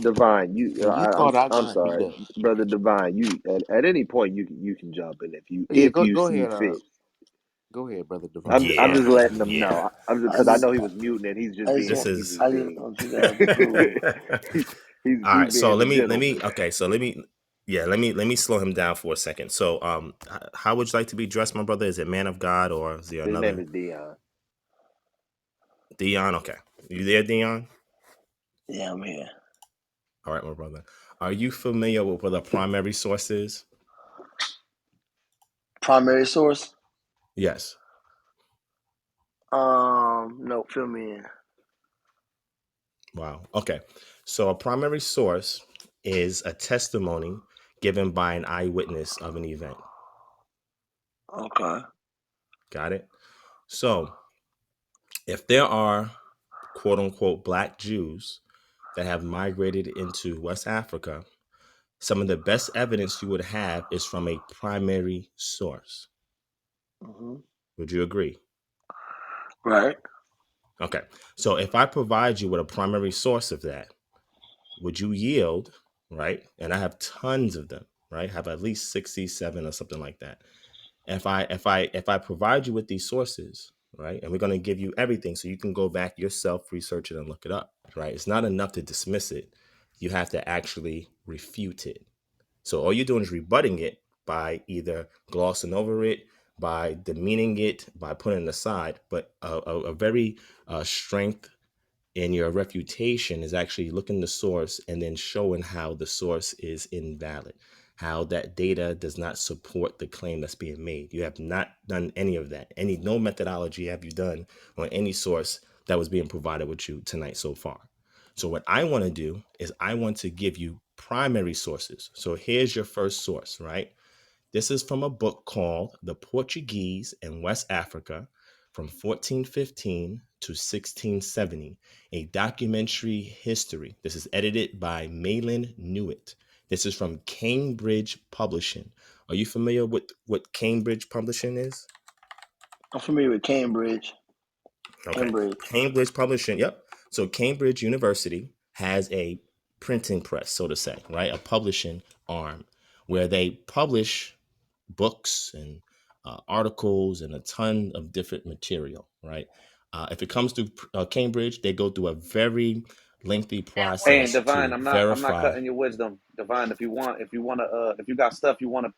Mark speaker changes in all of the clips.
Speaker 1: Divine,
Speaker 2: And you thought I
Speaker 1: I'm
Speaker 2: couldn't do
Speaker 1: sorry,
Speaker 2: that.
Speaker 1: brother Divine. You at any point you can jump in
Speaker 2: Yeah,
Speaker 1: if
Speaker 2: go
Speaker 1: you
Speaker 2: go
Speaker 1: see
Speaker 2: ahead.
Speaker 1: fit.
Speaker 2: Go ahead, brother Divine.
Speaker 1: I'm
Speaker 3: Yeah,
Speaker 1: just letting them
Speaker 3: yeah.
Speaker 1: know. I'm
Speaker 4: I
Speaker 1: because I
Speaker 4: just,
Speaker 1: know he was muting and he's just
Speaker 4: I just
Speaker 1: being
Speaker 3: This
Speaker 4: want,
Speaker 3: is
Speaker 1: he's
Speaker 4: I just
Speaker 1: being
Speaker 4: want you guys to cool.
Speaker 1: he's
Speaker 3: all right. So
Speaker 1: being a
Speaker 3: let
Speaker 1: gentleman.
Speaker 3: me okay. So let me slow him down for a second. So how would you like to be dressed, my brother? Is it man of God or is there
Speaker 1: His name
Speaker 3: another
Speaker 1: is Dion.
Speaker 3: Dion? Okay, you there, Dion?
Speaker 4: Yeah, I'm here.
Speaker 3: All right, my brother. Are you familiar with what a primary source is?
Speaker 4: Primary source?
Speaker 3: Yes.
Speaker 4: No, fill me in.
Speaker 3: Wow. Okay. So a primary source is a testimony given by an eyewitness of an event.
Speaker 4: Okay.
Speaker 3: Got it? So if there are quote unquote black Jews that have migrated into West Africa, some of the best evidence you would have is from a primary source.
Speaker 4: Hmm.
Speaker 3: Would you agree?
Speaker 4: Right.
Speaker 3: Okay. So if I provide you with a primary source of that, would you yield, right? And I have tons of them, right? I have at least 67 or something like that. If I provide you with these sources, right, and we're going to give you everything so you can go back yourself, research it, and look it up, right? It's not enough to dismiss it. You have to actually refute it. So all you're doing is rebutting it by either glossing over it, by demeaning it, by putting it aside. But a very strength in your refutation is actually looking the source and then showing how the source is invalid, how that data does not support the claim that's being made. You have not done any of that. No methodology have you done on any source that was being provided with you tonight so far. So what I want to do is I want to give you primary sources. So here's your first source, right? This is from a book called The Portuguese in West Africa from 1415 to 1670, a documentary history. This is edited by Malin Newitt. This is from Cambridge Publishing. Are you familiar with what Cambridge Publishing is?
Speaker 4: I'm familiar with Cambridge.
Speaker 3: Okay.
Speaker 4: Cambridge.
Speaker 3: Cambridge Publishing. Yep. So Cambridge University has a printing press, so to say, right? A publishing arm where they publish books and articles and a ton of different material, right? If it comes to Cambridge, they go through a very lengthy
Speaker 1: Hey, and
Speaker 3: process
Speaker 1: Divine,
Speaker 3: to
Speaker 1: I'm not
Speaker 3: verify.
Speaker 1: cutting your wisdom, Divine. If you wanna, if you got stuff you wanna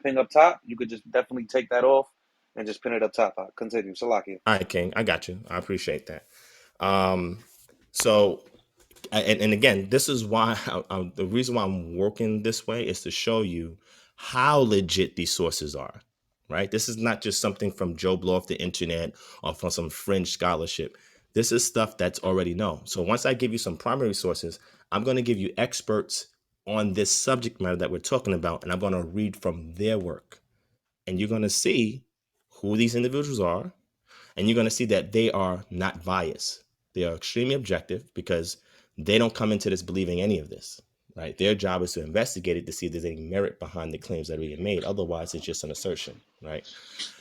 Speaker 1: ping up top, you could just definitely take that off and just pin it up top. Continue, Salakia.
Speaker 3: All right, King, I got you. I appreciate that. Um, so, and again, this is why the reason why I'm working this way is to show you how legit these sources are, right? This is not just something from Joe Blow off the internet or from some fringe scholarship. This is stuff that's already known. So once I give you some primary sources, I'm going to give you experts on this subject matter that we're talking about, and I'm going to read from their work. And you're going to see who these individuals are, and you're going to see that they are not biased. They are extremely objective because they don't come into this believing any of this, right? Their job is to investigate it to see if there's any merit behind the claims that are being made. Otherwise, it's just an assertion, right?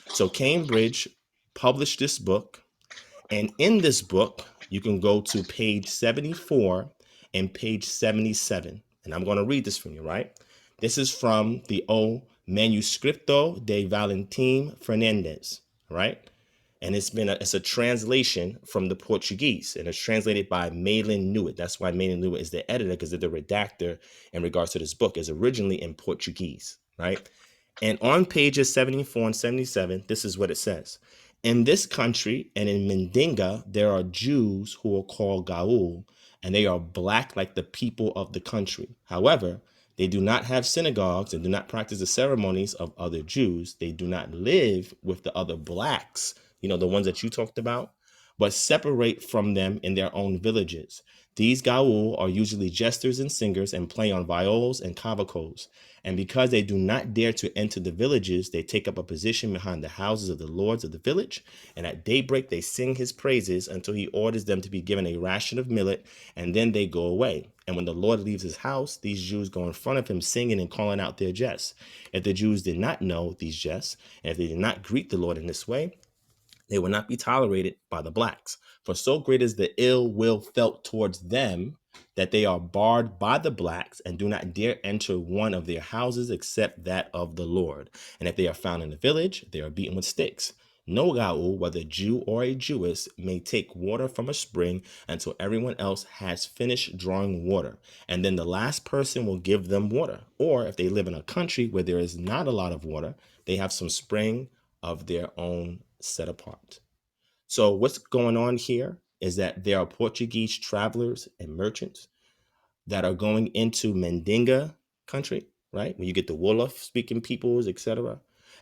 Speaker 3: So Cambridge published this book, and in this book, you can go to page 74 and page 77. And I'm going to read this from you, right? This is from the O Manuscrito de Valentim Fernandez, right? And it's a translation from the Portuguese, and it's translated by Malin Newitt. That's why Malin Newitt is the editor, because they're the redactor in regards to this book. Is originally in Portuguese, right? And on pages 74 and 77, this is what it says. In this country and in Mendinga, there are Jews who are called Gaul, and they are black like the people of the country. However, they do not have synagogues and do not practice the ceremonies of other Jews. They do not live with the other blacks, the ones that you talked about, but separate from them in their own villages. These Gaul are usually jesters and singers and play on viols and cavacos. And because they do not dare to enter the villages, they take up a position behind the houses of the lords of the village. And at daybreak, they sing his praises until he orders them to be given a ration of millet, and then they go away. And when the Lord leaves his house, these Jews go in front of him singing and calling out their jests. If the Jews did not know these jests, and if they did not greet the Lord in this way, They will not be tolerated by the blacks. For so great is the ill will felt towards them that they are barred by the blacks and do not dare enter one of their houses except that of the Lord. And if they are found in the village, they are beaten with sticks. No Gaul, whether Jew or a Jewess, may take water from a spring until everyone else has finished drawing water. And then the last person will give them water. Or if they live in a country where there is not a lot of water, they have some spring of their own set apart. So what's going on here is that there are Portuguese travelers and merchants that are going into Mandinga country, right? When you get the Wolof speaking peoples, etc.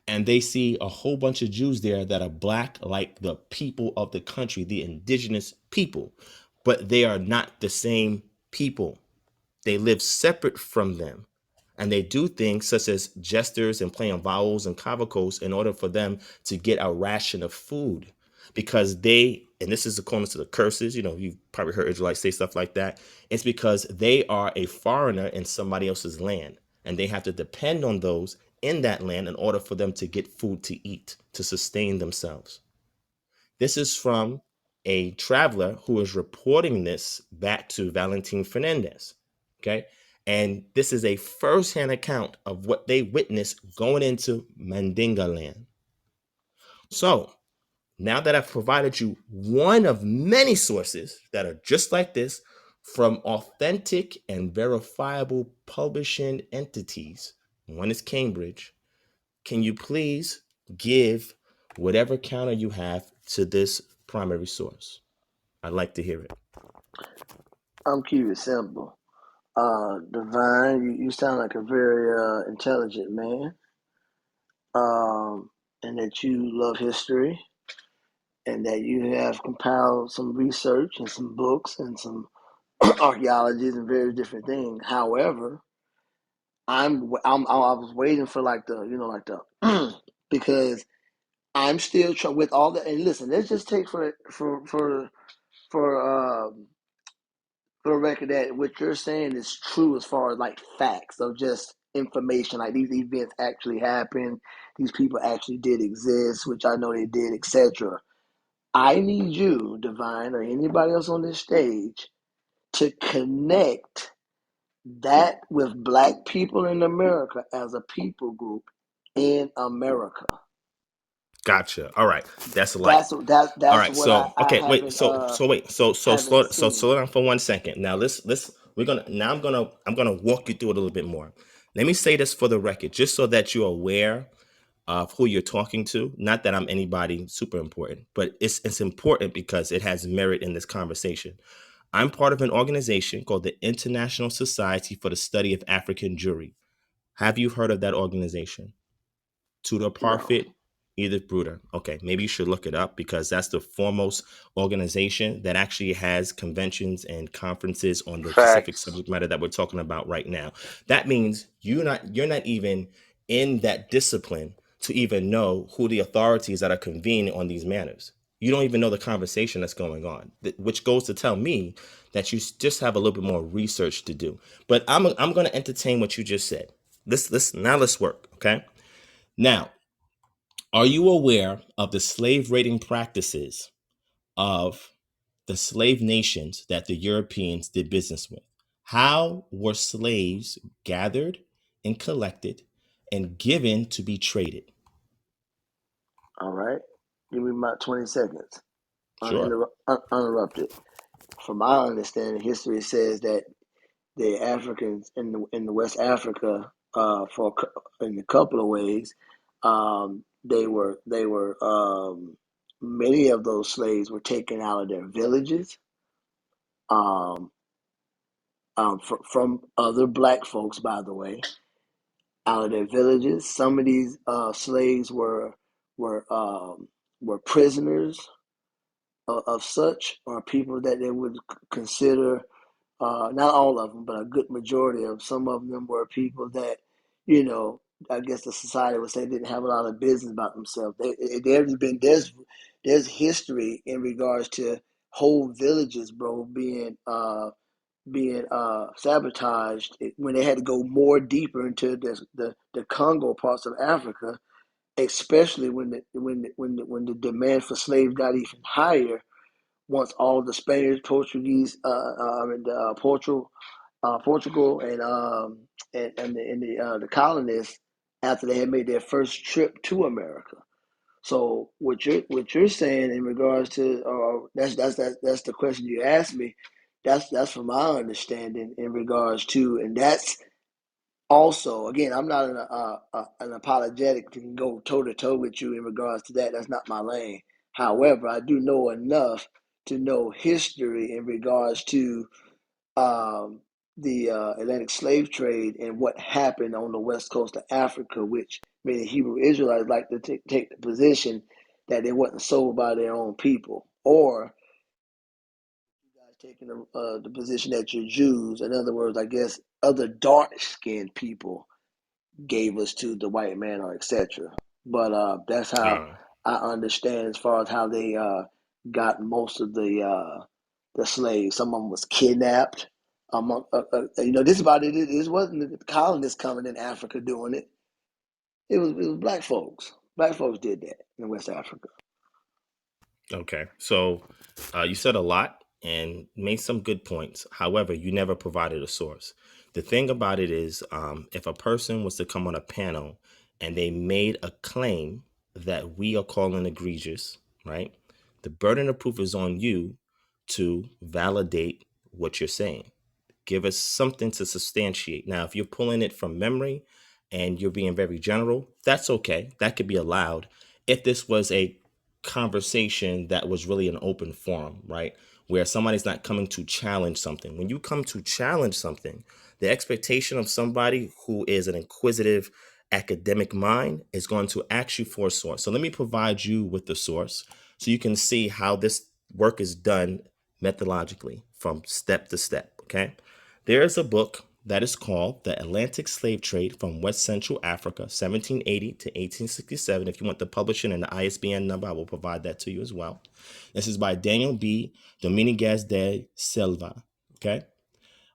Speaker 3: And they see a whole bunch of Jews there that are black, like the people of the country, the indigenous people, but they are not the same people. They live separate from them. And they do things such as gestures and playing vowels and cavacos in order for them to get a ration of food. Because they, and this is according to the curses, you know, you've probably heard Israelites say stuff like that. It's because they are a foreigner in somebody else's land. And they have to depend on those in that land in order for them to get food to eat, to sustain themselves. This is from a traveler who is reporting this back to Valentin Fernandez. Okay. And this is a firsthand account of what they witnessed going into Mandinga land. So now that I've provided you one of many sources that are just like this from authentic and verifiable publishing entities, one is Cambridge, can you please give whatever counter you have to this primary source? I'd like to hear it.
Speaker 4: I'm keeping it simple. Divine, you sound like a very intelligent man, and that you love history, and that you have compiled some research and some books and some archaeologies and various different things. However, I was waiting for like the because I'm still trying with all the, and listen, let's just take for the record that what you're saying is true as far as like facts of just information, like these events actually happened, these people actually did exist, which I know they did, etc. I need you, Divine, or anybody else on this stage to connect that with black people in America as a people group in America.
Speaker 3: Gotcha. All right. That's light.
Speaker 4: That's
Speaker 3: All
Speaker 4: that's
Speaker 3: right.
Speaker 4: what
Speaker 3: So
Speaker 4: I
Speaker 3: okay, wait. So
Speaker 4: haven't seen.
Speaker 3: slow down for 1 second. Now I'm gonna walk you through it a little bit more. Let me say this for the record, just so that you're aware of who you're talking to. Not that I'm anybody super important, but it's important because it has merit in this conversation. I'm part of an organization called the International Society for the Study of African Jewry. Have you heard of that organization? Tudor
Speaker 4: No.
Speaker 3: Parfit, Edith Bruder. Okay, maybe you should look it up because that's the foremost organization that actually has conventions and conferences on the specific
Speaker 1: Facts.
Speaker 3: subject matter that we're talking about right now. That means you're not even in that discipline to even know who the authorities that are convening on these matters. You don't even know the conversation that's going on, which goes to tell me that you just have a little bit more research to do. But I'm going to entertain what you just said. Let's work, okay? Now, are you aware of the slave raiding practices of the slave nations that the Europeans did business with? How were slaves gathered and collected and given to be traded?
Speaker 4: All right. Give me about 20 seconds.
Speaker 3: Sure.
Speaker 4: Uninterrupted. From my understanding, history says that the Africans in the West Africa, in a couple of ways, they were many of those slaves were taken out of their villages, um, from other black folks, by the way, out of their villages. Some of these slaves were were prisoners of such, or people that they would consider, not all of them, but a good majority of some of them were people that, you know, I guess the society would say didn't have a lot of business about themselves. There's history in regards to whole villages, bro, being sabotaged when they had to go more deeper into the Congo parts of Africa, especially when the demand for slaves got even higher. Once all the Spaniards, Portuguese, Portugal, and the colonists, after they had made their first trip to America. So what you're saying in regards to, that's the question you asked me. That's from my understanding in regards to, and that's also, again, I'm not an apologetic to go toe to toe with you in regards to that. That's not my lane. However, I do know enough to know history in regards to um, the Atlantic slave trade and what happened on the west coast of Africa, which many Hebrew Israelites like to take the position that they wasn't sold by their own people, or you guys taking the position that you're Jews. In other words, I guess other dark skinned people gave us to the white man, or etc. But that's how I understand as far as how they got most of the slaves. Some of them was kidnapped. This is about it. This wasn't the colonists coming in Africa doing it. It was black folks. Black folks did that in West Africa.
Speaker 3: Okay. So you said a lot and made some good points. However, you never provided a source. The thing about it is, if a person was to come on a panel and they made a claim that we are calling egregious, right? The burden of proof is on you to validate what you're saying. Give us something to substantiate. Now, if you're pulling it from memory and you're being very general, that's okay. That could be allowed. If this was a conversation that was really an open forum, right? Where somebody's not coming to challenge something. When you come to challenge something, the expectation of somebody who is an inquisitive academic mind is going to ask you for a source. So let me provide you with the source so you can see how this work is done methodologically from step to step, okay? There is a book that is called The Atlantic Slave Trade from West Central Africa, 1780 to 1867. If you want the publishing and the ISBN number, I will provide that to you as well. This is by Daniel B. Dominguez de Silva, okay?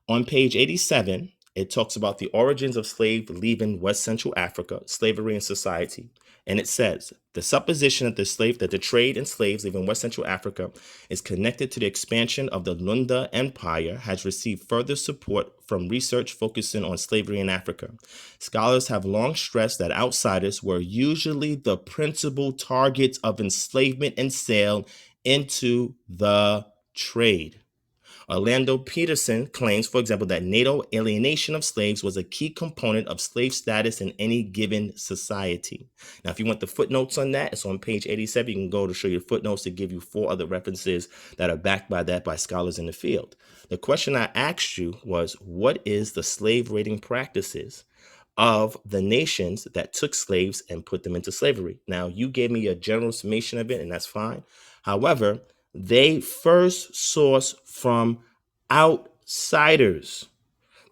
Speaker 3: On page 87, it talks about the origins of slave leaving West Central Africa, slavery and society. And it says, the supposition that the trade in slaves leaving West Central Africa is connected to the expansion of the Lunda Empire has received further support from research focusing on slavery in Africa. Scholars have long stressed that outsiders were usually the principal targets of enslavement and sale into the trade. Orlando Peterson claims, for example, that NATO alienation of slaves was a key component of slave status in any given society. Now, if you want the footnotes on that, it's on page 87. You can go to show you footnotes to give you 4 other references that are backed by that by scholars in the field. The question I asked you was, what is the slave raiding practices of the nations that took slaves and put them into slavery? Now, you gave me a general summation of it, and that's fine. However, they first source from outsiders.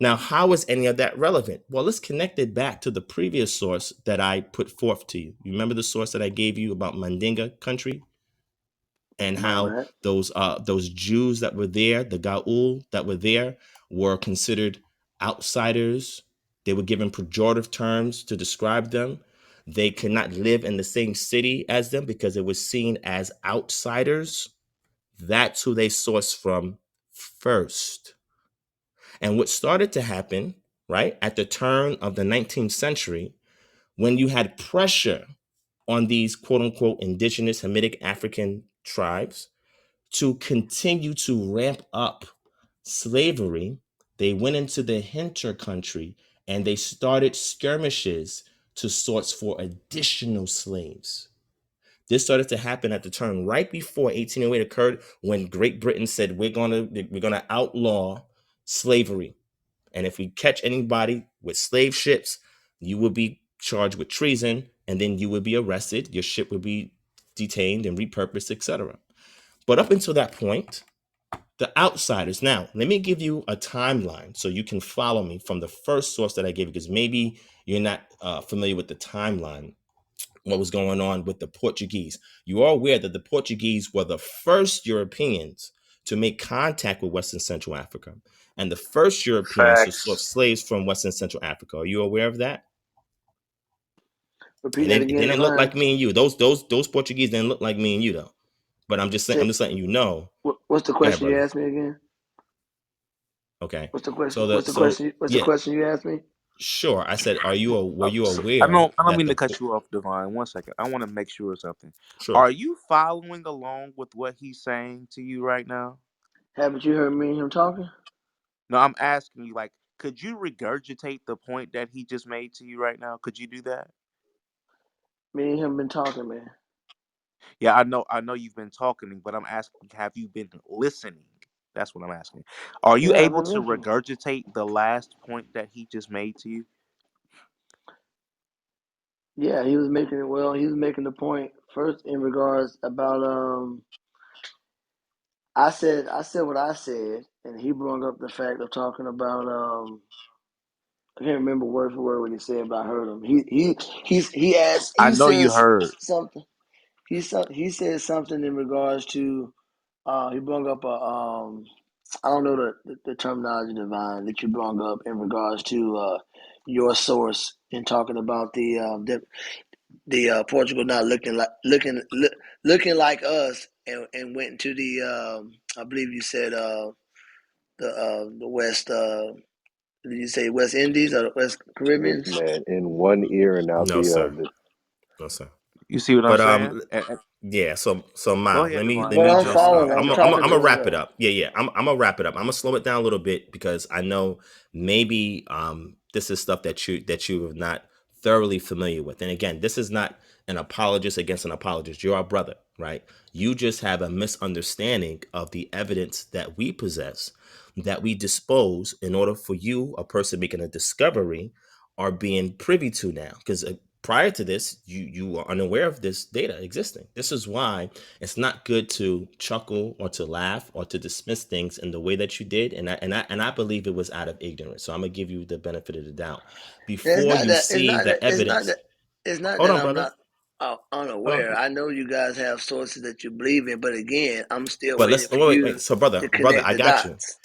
Speaker 3: Now, how is any of that relevant? Well, let's connect it back to the previous source that I put forth to you. You remember the source that I gave you about Mandinga country and how
Speaker 4: Right.
Speaker 3: those Jews that were there, the Gaul that were there, were considered outsiders. They were given pejorative terms to describe them. They could not live in the same city as them because it was seen as outsiders. That's who they sourced from first. And what started to happen, right, at the turn of the 19th century, when you had pressure on these quote unquote indigenous Hamitic African tribes to continue to ramp up slavery, they went into the hinter country and they started skirmishes to source for additional slaves. This started to happen at the turn right before 1808 occurred, when Great Britain said we're gonna outlaw slavery, and if we catch anybody with slave ships, you will be charged with treason, and then you would be arrested. Your ship would be detained and repurposed, etc. But up until that point, the outsiders. Now, let me give you a timeline so you can follow me from the first source that I gave you, because maybe you're not familiar with the timeline, what was going on with the Portuguese. You are aware that the Portuguese were the first Europeans to make contact with Western Central Africa and the first Europeans to source
Speaker 1: Facts.
Speaker 3: slaves from Western Central Africa. Are you aware of that?
Speaker 4: Repeat
Speaker 3: And
Speaker 4: that
Speaker 3: then it
Speaker 4: again,
Speaker 3: didn't look
Speaker 4: Divine.
Speaker 3: like me and you. Those Portuguese didn't look like me and you though. But I'm just saying, I'm
Speaker 4: Say,
Speaker 3: just letting you know.
Speaker 4: what's the
Speaker 3: Go ahead,
Speaker 4: question you
Speaker 3: brother.
Speaker 4: asked me again?
Speaker 3: Okay.
Speaker 4: What's the question?
Speaker 3: So the so
Speaker 4: What's the
Speaker 3: yeah,
Speaker 4: question you asked me?
Speaker 3: sure. I said, were you
Speaker 2: I
Speaker 3: aware
Speaker 2: don't
Speaker 3: that
Speaker 2: mean to
Speaker 3: the
Speaker 2: cut you off, Divine. 1 second. I want to make sure of something.
Speaker 3: sure.
Speaker 2: Are you following along with what he's saying to you right now?
Speaker 4: Haven't you heard me and him talking?
Speaker 2: No, I'm asking you, like, could you regurgitate the point that he just made to you right now? Could you do that?
Speaker 4: Me and him been talking, man.
Speaker 2: Yeah, I know you've been talking, but I'm asking, have you been listening? That's what I'm asking. Are you
Speaker 4: Yeah, I've
Speaker 2: able
Speaker 4: been
Speaker 2: to
Speaker 4: listening.
Speaker 2: regurgitate the last point that he just made to you?
Speaker 4: Yeah, he was making it. Well, he was making the point first in regards about I said what I said, and he brought up the fact of talking about I can't remember word for word what he said, but I heard him.
Speaker 2: I
Speaker 4: He
Speaker 2: know you
Speaker 4: says
Speaker 2: heard.
Speaker 4: something. He said something in regards to he brought up a I don't know the terminology, Divine, that you brought up in regards to your source in talking about the Portugal not looking like us, and went into the I believe you said the West did you say West Indies or the West
Speaker 5: Look,
Speaker 4: Caribbeans?
Speaker 5: man, in one ear and out
Speaker 3: No,
Speaker 5: the
Speaker 3: sir.
Speaker 5: other.
Speaker 3: No, sir.
Speaker 2: You see what I'm
Speaker 3: But
Speaker 2: saying?
Speaker 3: yeah. So
Speaker 2: Go
Speaker 3: Miles,
Speaker 2: ahead,
Speaker 3: let
Speaker 2: Divine.
Speaker 4: Well,
Speaker 3: me
Speaker 4: I'm
Speaker 3: just
Speaker 4: following. I'm
Speaker 3: I'm
Speaker 4: talking to
Speaker 3: gonna
Speaker 4: him
Speaker 3: wrap it
Speaker 4: though.
Speaker 3: up. Yeah. I'm gonna wrap it up. I'm gonna slow it down a little bit because I know maybe this is stuff that you are not thoroughly familiar with. And again, this is not an apologist against an apologist. You're our brother, right? You just have a misunderstanding of the evidence that we possess, that we dispose in order for you, a person making a discovery, are being privy to now. Because prior to this, you are unaware of this data existing. This is why it's not good to chuckle or to laugh or to dismiss things in the way that you did. And I believe it was out of ignorance. So I'm gonna give you the benefit of the doubt
Speaker 4: It's
Speaker 3: before
Speaker 4: not
Speaker 3: you
Speaker 4: that. It's
Speaker 3: see
Speaker 4: not that.
Speaker 3: the
Speaker 4: It's not
Speaker 3: evidence.
Speaker 4: that. It's not
Speaker 3: Hold
Speaker 4: that
Speaker 3: on,
Speaker 4: I'm
Speaker 3: brother.
Speaker 4: not
Speaker 3: Hold
Speaker 4: unaware.
Speaker 3: on.
Speaker 4: I know you guys have sources that you believe in, but again, I'm still
Speaker 3: But
Speaker 4: waiting
Speaker 3: let's
Speaker 4: for
Speaker 3: wait.
Speaker 4: you
Speaker 3: So
Speaker 4: to
Speaker 3: brother,
Speaker 4: connect
Speaker 3: I
Speaker 4: the
Speaker 3: got you.
Speaker 4: dots.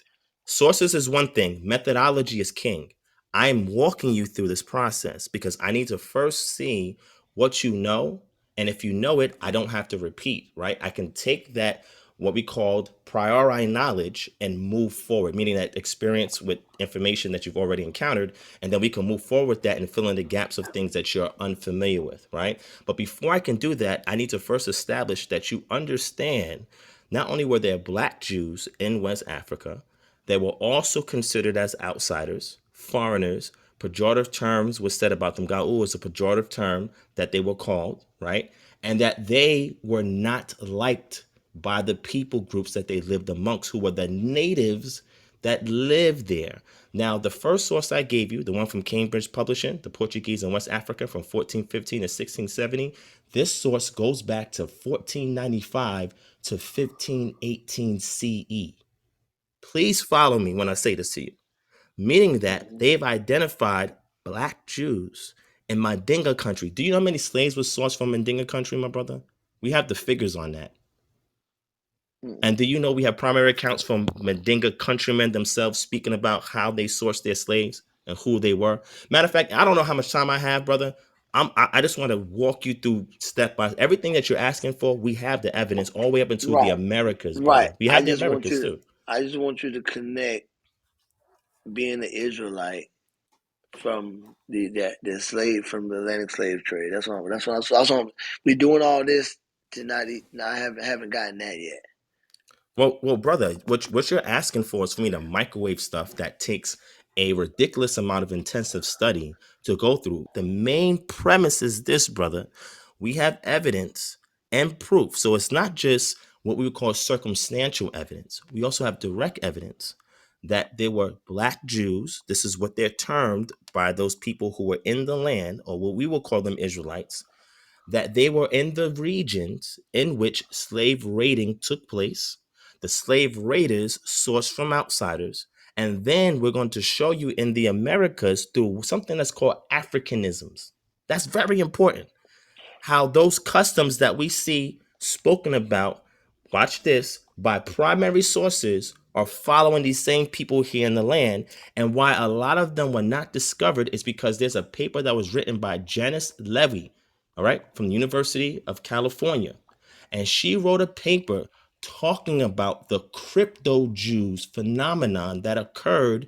Speaker 3: Sources is one thing, methodology is king. I'm walking you through this process because I need to first see what you know. And if you know it, I don't have to repeat, right? I can take that, what we called priori knowledge, and move forward, meaning that experience with information that you've already encountered. And then we can move forward with that and fill in the gaps of things that you're unfamiliar with, right? But before I can do that, I need to first establish that you understand not only were there black Jews in West Africa, they were also considered as outsiders, foreigners. Pejorative terms was said about them. Ga'ul is a pejorative term that they were called, right? And that they were not liked by the people groups that they lived amongst, who were the natives that lived there. Now, the first source I gave you, the one from Cambridge Publishing, the Portuguese in West Africa from 1415 to 1670, this source goes back to 1495 to 1518 CE. Please follow me when I say this to you, meaning that
Speaker 4: Mm-hmm.
Speaker 3: they've identified black Jews in Mandinga country. Do you know how many slaves were sourced from Mandinga country, my brother? We have the figures on that.
Speaker 4: Mm-hmm.
Speaker 3: And do you know we have primary accounts from Mandinga countrymen themselves speaking about how they sourced their slaves and who they were? Matter of fact, I don't know how much time I have, brother. I just want to walk you through step by everything that you're asking for. We have the evidence all the way up into the
Speaker 4: Right,
Speaker 3: Americas,
Speaker 4: right.
Speaker 3: brother. We have the Americas too.
Speaker 4: I just want you to connect being an Israelite from the slave from the Atlantic slave trade. That's what we doing all this to not haven't gotten that yet.
Speaker 3: Well, brother, what you're asking for is for me to microwave stuff that takes a ridiculous amount of intensive study to go through. The main premise is this, brother. We have evidence and proof. So it's not just what we would call circumstantial evidence. We also have direct evidence that there were black Jews. This is what they're termed by those people who were in the land, or what we will call them Israelites, that they were in the regions in which slave raiding took place. The slave raiders sourced from outsiders. And then we're going to show you in the Americas through something that's called Africanisms. That's very important. How those customs that we see spoken about, watch this, by primary sources are following these same people here in the land. And why a lot of them were not discovered is because there's a paper that was written by Janice Levy. all right, from the University of California. And she wrote a paper talking about the crypto Jews phenomenon that occurred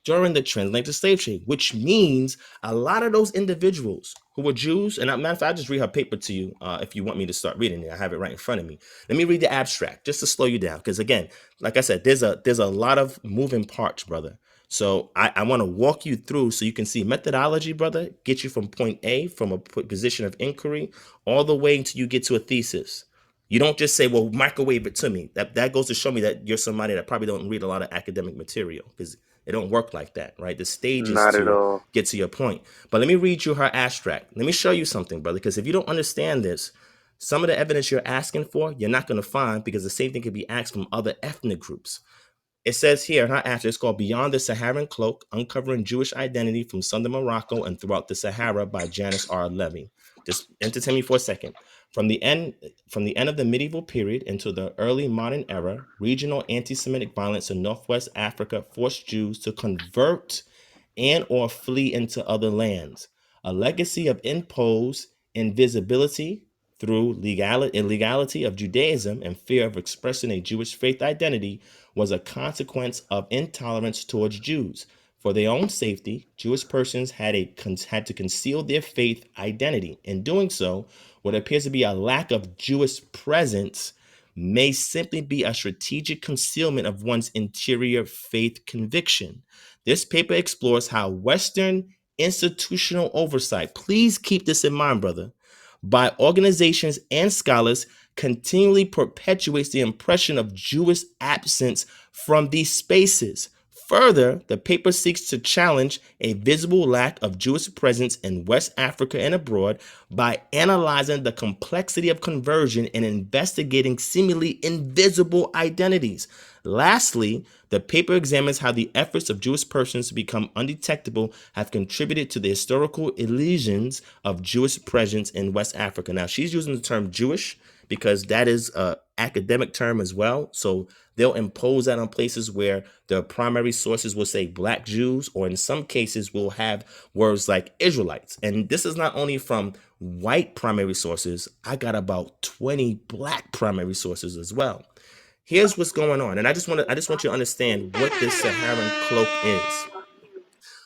Speaker 3: during the transatlantic slave trade, which means a lot of those individuals who were Jews, and matter of fact, I'll just read her paper to you if you want me to start reading it. I have it right in front of me. Let me read the abstract just to slow you down, because again, like I said, there's a lot of moving parts, brother. So I want to walk you through so you can see methodology, brother, get you from point A, from a position of inquiry, all the way until you get to a thesis. You don't just say, well, microwave it to me. That goes to show me that you're somebody that probably don't read a lot of academic material, because it don't work like that, right? The stage is
Speaker 1: Not at
Speaker 3: to
Speaker 1: all.
Speaker 3: get to your point. But let me read you her abstract. Let me show you something, brother, because if you don't understand this, some of the evidence you're asking for, you're not going to find, because the same thing can be asked from other ethnic groups. It says here, her abstract is called Beyond the Saharan Cloak, Uncovering Jewish Identity from Southern Morocco and Throughout the Sahara by Janice R. Levy. Just entertain me for a second. From the end of the medieval period into the early modern era, regional anti-Semitic violence in Northwest Africa forced Jews to convert and or flee into other lands. A legacy of imposed invisibility through illegality of Judaism and fear of expressing a Jewish faith identity was a consequence of intolerance towards Jews. For their own safety, Jewish persons had to conceal their faith identity. In doing so, what appears to be a lack of Jewish presence may simply be a strategic concealment of one's interior faith conviction. This paper explores how Western institutional oversight, please keep this in mind, brother, by organizations and scholars continually perpetuates the impression of Jewish absence from these spaces. Further, the paper seeks to challenge a visible lack of Jewish presence in West Africa and abroad by analyzing the complexity of conversion and investigating seemingly invisible identities. Lastly, the paper examines how the efforts of Jewish persons to become undetectable have contributed to the historical illusions of Jewish presence in West Africa. Now, she's using the term Jewish because that is an academic term as well. So they'll impose that on places where the primary sources will say Black Jews, or in some cases will have words like Israelites. And this is not only from white primary sources. I got about 20 Black primary sources as well. Here's what's going on, and I just want you to understand what this Saharan cloak is.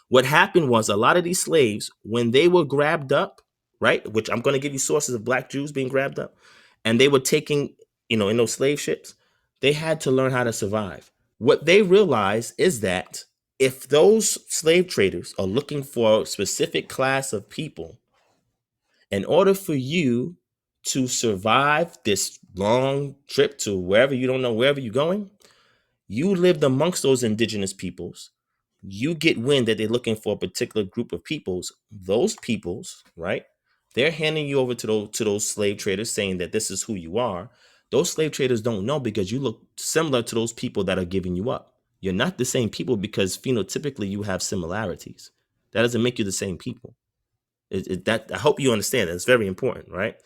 Speaker 3: What happened was a lot of these slaves, when they were grabbed up, right, which I'm going to give you sources of Black Jews being grabbed up, and they were taking, in those slave ships, they had to learn how to survive. What they realized is that if those slave traders are looking for a specific class of people, in order for you to survive this long trip to wherever you don't know, wherever you're going, you lived amongst those indigenous peoples. You get wind that they're looking for a particular group of peoples. Those peoples, right? They're handing you over to those slave traders, saying that this is who you are. Those slave traders don't know because you look similar to those people that are giving you up. You're not the same people because phenotypically you have similarities. That doesn't make you the same people. That I hope you understand that. It's very important, right?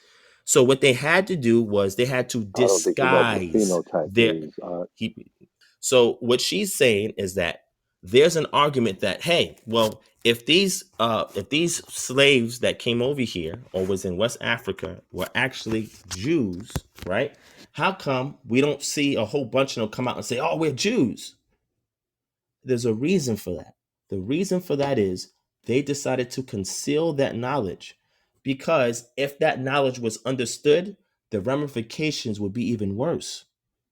Speaker 3: So what they had to do was they had to
Speaker 5: I don't think you know what a
Speaker 3: disguise
Speaker 5: phenotype
Speaker 3: their.
Speaker 5: is.
Speaker 3: So what she's saying is that there's an argument that, hey, well, if these slaves that came over here or was in West Africa were actually Jews, right? How come we don't see a whole bunch of them come out and say, "Oh, we're Jews"? There's a reason for that. The reason for that is they decided to conceal that knowledge, because if that knowledge was understood, the ramifications would be even worse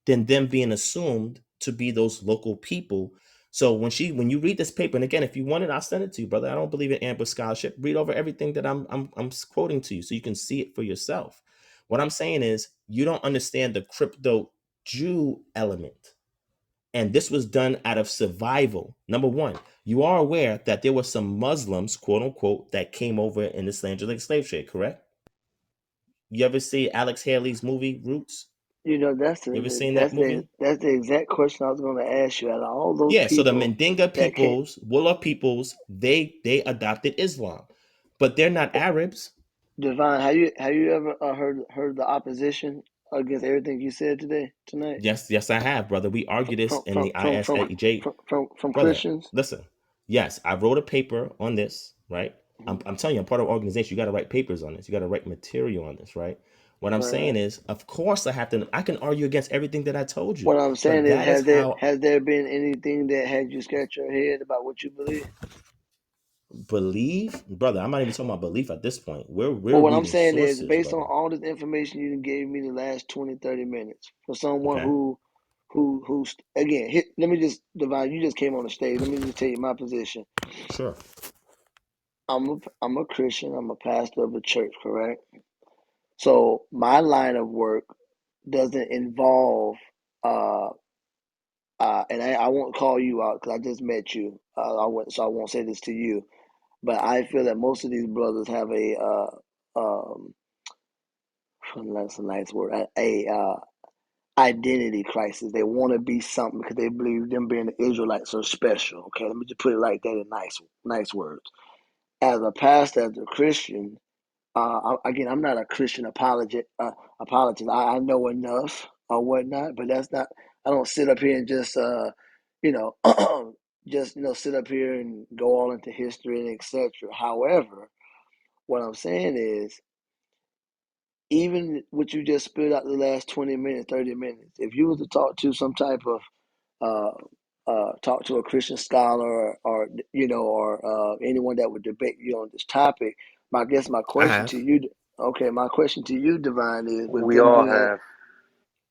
Speaker 3: than them being assumed to be those local people. So when you read this paper, and again, if you want it, I'll send it to you, brother. I don't believe in amber scholarship. Read over everything that I'm quoting to you so you can see it for yourself. What I'm saying is you don't understand the crypto Jew element. And this was done out of survival. Number one, you are aware that there were some Muslims, quote unquote, that came over in this slave trade, correct? You ever see Alex Haley's movie Roots?
Speaker 4: You know,
Speaker 3: You ever seen that movie?
Speaker 4: that's the exact question I was going to ask you. Out of all those
Speaker 3: Yeah, so the
Speaker 4: people
Speaker 3: Mandinga
Speaker 4: that came,
Speaker 3: peoples, Wolof peoples, they adopted Islam, but they're not Arabs.
Speaker 4: Divine, have you ever heard the opposition against everything you said tonight
Speaker 3: Yes, I have, brother. We argue this
Speaker 4: from
Speaker 3: in
Speaker 4: from
Speaker 3: the
Speaker 4: from from
Speaker 3: ISAJ.
Speaker 4: from
Speaker 3: Brother,
Speaker 4: Christians?
Speaker 3: listen. Yes, I wrote a paper on this, right? I'm telling you, I'm part of an organization. You got to write papers on this. You got to write material on this, right? What I'm
Speaker 4: Right.
Speaker 3: saying is, of course, I can argue against everything that I told you,
Speaker 4: What I'm
Speaker 3: but
Speaker 4: saying is,
Speaker 3: that is how
Speaker 4: has there been anything that had you scratch your head about what you believe?
Speaker 3: believe, brother. I'm not even talking about belief at this point. We're
Speaker 4: Well, what I'm
Speaker 3: reading
Speaker 4: saying is,
Speaker 3: sources,
Speaker 4: based on
Speaker 3: brother.
Speaker 4: all this information you gave me the last 20, 30 minutes, for someone
Speaker 3: Okay,
Speaker 4: who again, let me just divide. You just came on the stage. Let me just tell you my position.
Speaker 3: sure.
Speaker 4: I'm a Christian. I'm a pastor of a church, correct? So my line of work doesn't involve, uh, and I won't call you out because I just met you. So I won't say this to you. But I feel that most of these brothers have that's a nice word, identity crisis. They want to be something because they believe them being the Israelites are special. Okay, let me just put it like that in nice words. As a pastor, as a Christian, again, I'm not a Christian apologist. I know enough or whatnot, but that's not. I don't sit up here and just, you know, just sit up here and go all into history and etc. However, what I'm saying is, even what you just spit out the last 20 minutes, 30 minutes, if you were to talk to some type of talk to a Christian scholar or anyone that would debate you on this topic. I guess my
Speaker 3: I
Speaker 4: question to
Speaker 3: have.
Speaker 4: you, okay, my question to you, Divine, is with
Speaker 1: We
Speaker 4: them
Speaker 1: all
Speaker 4: being
Speaker 1: have.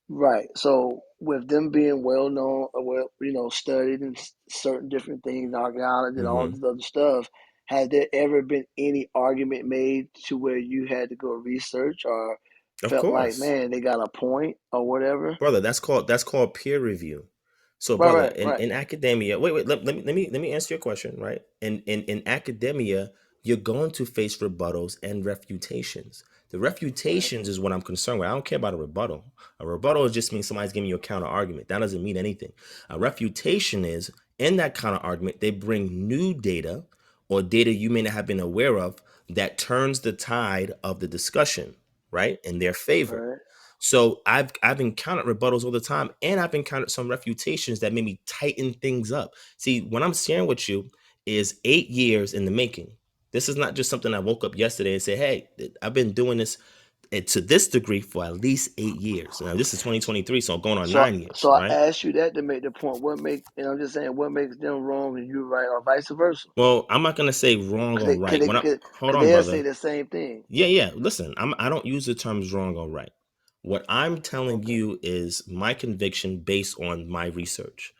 Speaker 4: right. So with them being well known, well, studied in certain different things, archaeology and all
Speaker 3: Hmm.
Speaker 4: this other stuff, has there ever been any argument made to where you had to go research or
Speaker 3: Of
Speaker 4: felt like,
Speaker 3: course,
Speaker 4: man, they got a point or whatever?
Speaker 3: brother. That's called peer review. So,
Speaker 4: Right,
Speaker 3: brother,
Speaker 4: right,
Speaker 3: in,
Speaker 4: right,
Speaker 3: in academia, wait, let me answer your question, right? In academia, you're going to face rebuttals and refutations. The
Speaker 4: right.
Speaker 3: refutations is what I'm concerned with. I don't care about a rebuttal. A rebuttal just means somebody's giving you a counter argument. That doesn't mean anything. A refutation is in that counter argument, they bring new data or data you may not have been aware of that turns the tide of the discussion, right, in their favor.
Speaker 4: Right.
Speaker 3: So I've encountered rebuttals all the time, and I've encountered some refutations that made me tighten things up. See, what I'm sharing with you is 8 years in the making. This is not just something I woke up yesterday and said, "Hey, I've been doing this to this degree for at least 8 years." Now this is 2023, so I'm going on
Speaker 4: So,
Speaker 3: 9 years,
Speaker 4: so I
Speaker 3: right?
Speaker 4: asked you that to make the point. I'm just saying, what makes them wrong and you right, or vice versa?
Speaker 3: Well, I'm not gonna say wrong or
Speaker 4: Cause
Speaker 3: right. When I hold on,
Speaker 4: they'll say
Speaker 3: brother.
Speaker 4: the same thing.
Speaker 3: Yeah, yeah. Listen, I don't use the terms wrong or right. What I'm telling
Speaker 4: Okay.
Speaker 3: you is my conviction based on my research.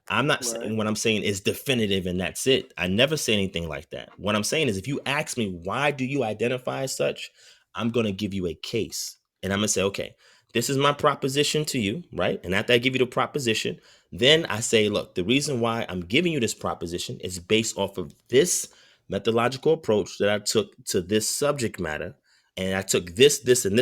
Speaker 3: I'm not
Speaker 4: Right.
Speaker 3: saying what I'm saying is definitive and that's it. I never say anything like that. What I'm saying is if you ask me why do you identify as such, I'm going to give you a case. And I'm going to say, okay, this is my proposition to you, right? And after I give you the proposition, then I say, look, the reason why I'm giving you this proposition is based off of this methodological approach that I took to this subject matter. And I took this, and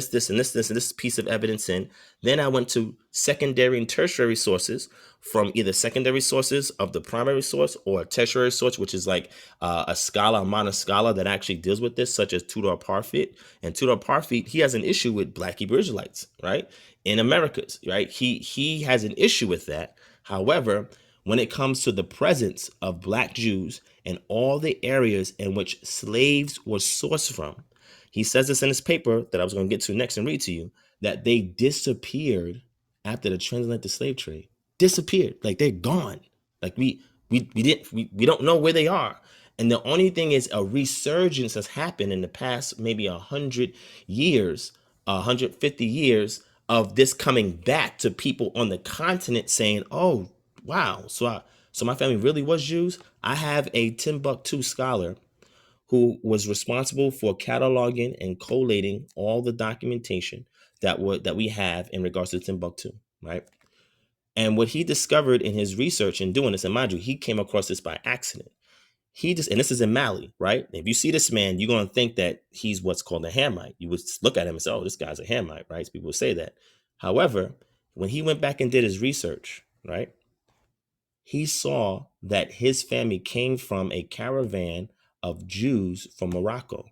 Speaker 3: this piece of evidence in. Then I went to secondary and tertiary sources from either secondary sources of the primary source or a tertiary source, which is like a scholar, a modern scholar that actually deals with this, such as Tudor Parfit. And Tudor Parfit, he has an issue with Black Hebrew Israelites, right? In Americas, right? He has an issue with that. However, when it comes to the presence of Black Jews in all the areas in which slaves were sourced from, he says this in his paper that I was going to get to next and read to you, that they disappeared after the transatlantic slave trade. Disappeared. Like they're gone. Like we don't know where they are. And the only thing is a resurgence has happened in the past maybe 100 years, 150 years of this coming back to people on the continent saying, "Oh, wow, so my family really was Jews." I have a Timbuktu scholar who was responsible for cataloging and collating all the documentation that we have in regards to Timbuktu, right? And what he discovered in his research in doing this, and mind you, he came across this by accident. And this is in Mali, right? If you see this man, you're going to think that he's what's called a Hamite. You would look at him and say, "Oh, this guy's a Hamite," right? People would say that. However, when he went back and did his research, right, he saw that his family came from a caravan of Jews from Morocco.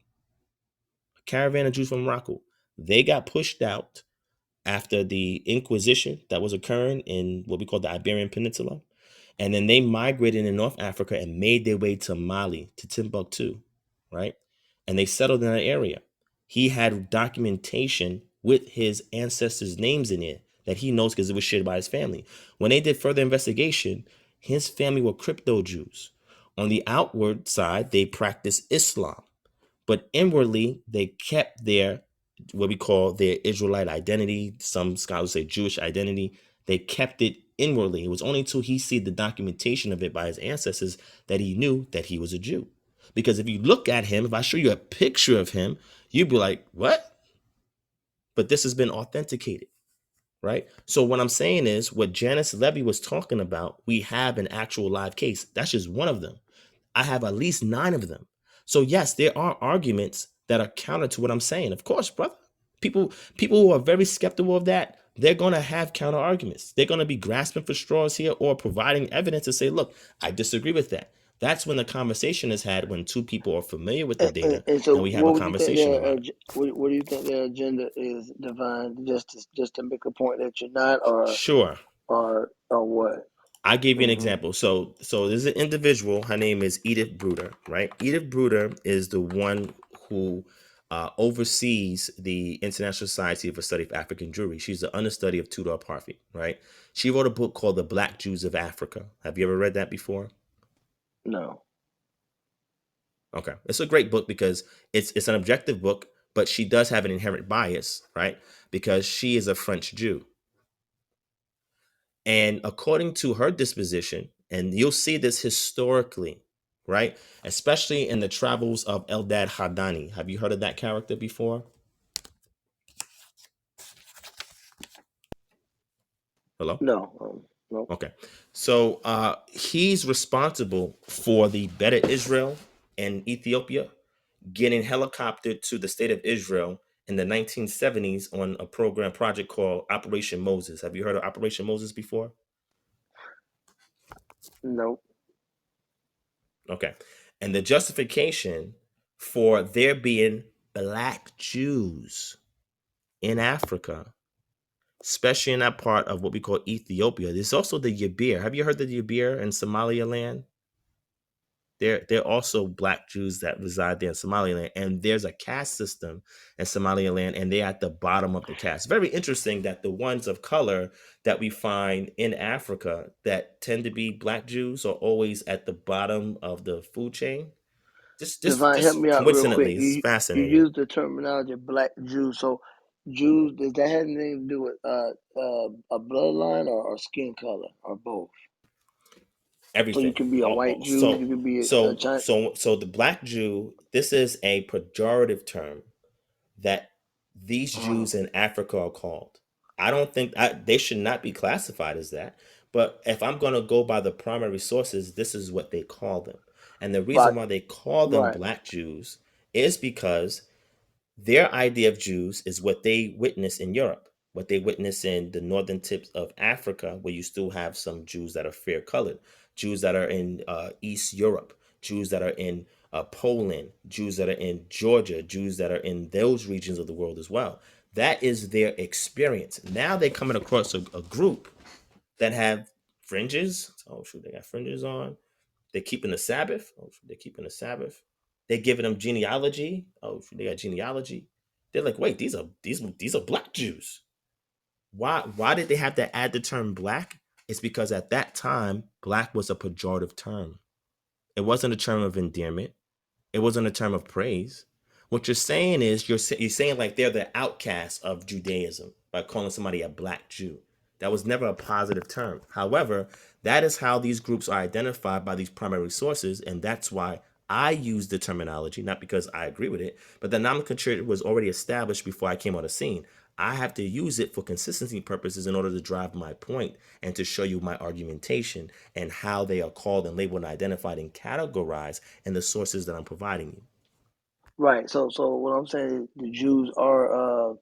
Speaker 3: A caravan of Jews from Morocco. They got pushed out after the Inquisition that was occurring in what we call the Iberian Peninsula. And then they migrated in North Africa and made their way to Mali, to Timbuktu, right? and they settled in that area. He had documentation with his ancestors' names in it that he knows because it was shared by his family. When they did further investigation, his family were crypto Jews. On the outward side, they practiced Islam, but inwardly, they kept their what we call their Israelite identity. Some scholars say Jewish identity. They kept it inwardly. It was only until he see the documentation of it by his ancestors that he knew that he was a Jew. Because if you look at him, if I show you a picture of him, you'd be like, what? But this has been authenticated, right? So what I'm saying is what Janice Levy was talking about, we have an actual live case. That's just one of them. I have at least 9 of them. So yes, there are arguments that are counter to what I'm saying. Of course, brother. People who are very skeptical of that, they're going to have counter arguments. They're going to be grasping for straws here or providing evidence to say, look, I disagree with that. That's when the conversation is had when 2 people are familiar with the data
Speaker 4: And so,
Speaker 3: and we have a
Speaker 4: what would you think
Speaker 3: conversation about it.
Speaker 4: what do you think their agenda is, Divine? Just to make a point that you're not,
Speaker 3: Sure.
Speaker 4: or what?
Speaker 3: I gave you an
Speaker 4: Hmm.
Speaker 3: example. So there's an individual. Her name is Edith Bruder, right? Edith Bruder is the one who oversees the International Society for Study of African Jewry. She's the understudy of Tudor Parfit, right? She wrote a book called The Black Jews of Africa. Have you ever read that before?
Speaker 4: No.
Speaker 3: Okay, it's a great book because it's an objective book, but she does have an inherent bias, right? Because she is a French Jew. And according to her disposition, and you'll see this historically, right? Especially in the travels of Eldad Hadani. Have you heard of that character before? Hello?
Speaker 4: No. No.
Speaker 3: Okay. So he's responsible for the Beta Israel and Ethiopia getting helicoptered to the state of Israel in the 1970s on a project called Operation Moses. Have you heard of Operation Moses before?
Speaker 4: No.
Speaker 3: Okay. And the justification for there being black Jews in Africa, especially in that part of what we call Ethiopia, there's also the Yabir. Have you heard of the Yabir in Somaliland? They're also black Jews that reside there in Somaliland. And there's a caste system in Somaliland, and they're at the bottom of the caste. Very interesting that the ones of color that we find in Africa that tend to be black Jews are always at the bottom of the food chain.
Speaker 4: Divine, help
Speaker 3: Just
Speaker 4: me out real quick.
Speaker 3: coincidentally, it's
Speaker 4: You
Speaker 3: fascinating.
Speaker 4: use the terminology Black Jew. So, Jews, does that have anything to do with a bloodline or skin color or both? So you
Speaker 3: Everything.
Speaker 4: can be a white Jew. You can be a Chinese.
Speaker 3: So the black Jew, this is a pejorative term that these Jews in Africa are called. I don't think they should not be classified as that. But if I'm going to go by the primary sources, this is what they call them. And the reason
Speaker 4: Right.
Speaker 3: why they call them
Speaker 4: Right.
Speaker 3: black Jews is because their idea of Jews is what they witness in Europe, what they witness in the northern tips of Africa, where you still have some Jews that are fair colored, Jews that are in East Europe, Jews that are in Poland, Jews that are in Georgia, Jews that are in those regions of the world as well. That is their experience. Now they're coming across a group that have fringes. Oh, shoot, they got fringes on. They're keeping the Sabbath. Oh, they're keeping the Sabbath. They're giving them genealogy. Oh, they got genealogy. They're like, wait, these are black Jews. Why did they have to add the term black? It's because at that time, black was a pejorative term. It wasn't a term of endearment. It wasn't a term of praise. What you're saying is you're saying like they're the outcast of Judaism by calling somebody a black Jew. That was never a positive term. However, that is how these groups are identified by these primary sources, and that's why I use the terminology, not because I agree with it, but the nomenclature was already established before I came on the scene. I have to use it for consistency purposes in order to drive my point and to show you my argumentation and how they are called and labeled and identified and categorized in the sources that I'm providing you.
Speaker 4: Right. So what I'm saying is the Jews are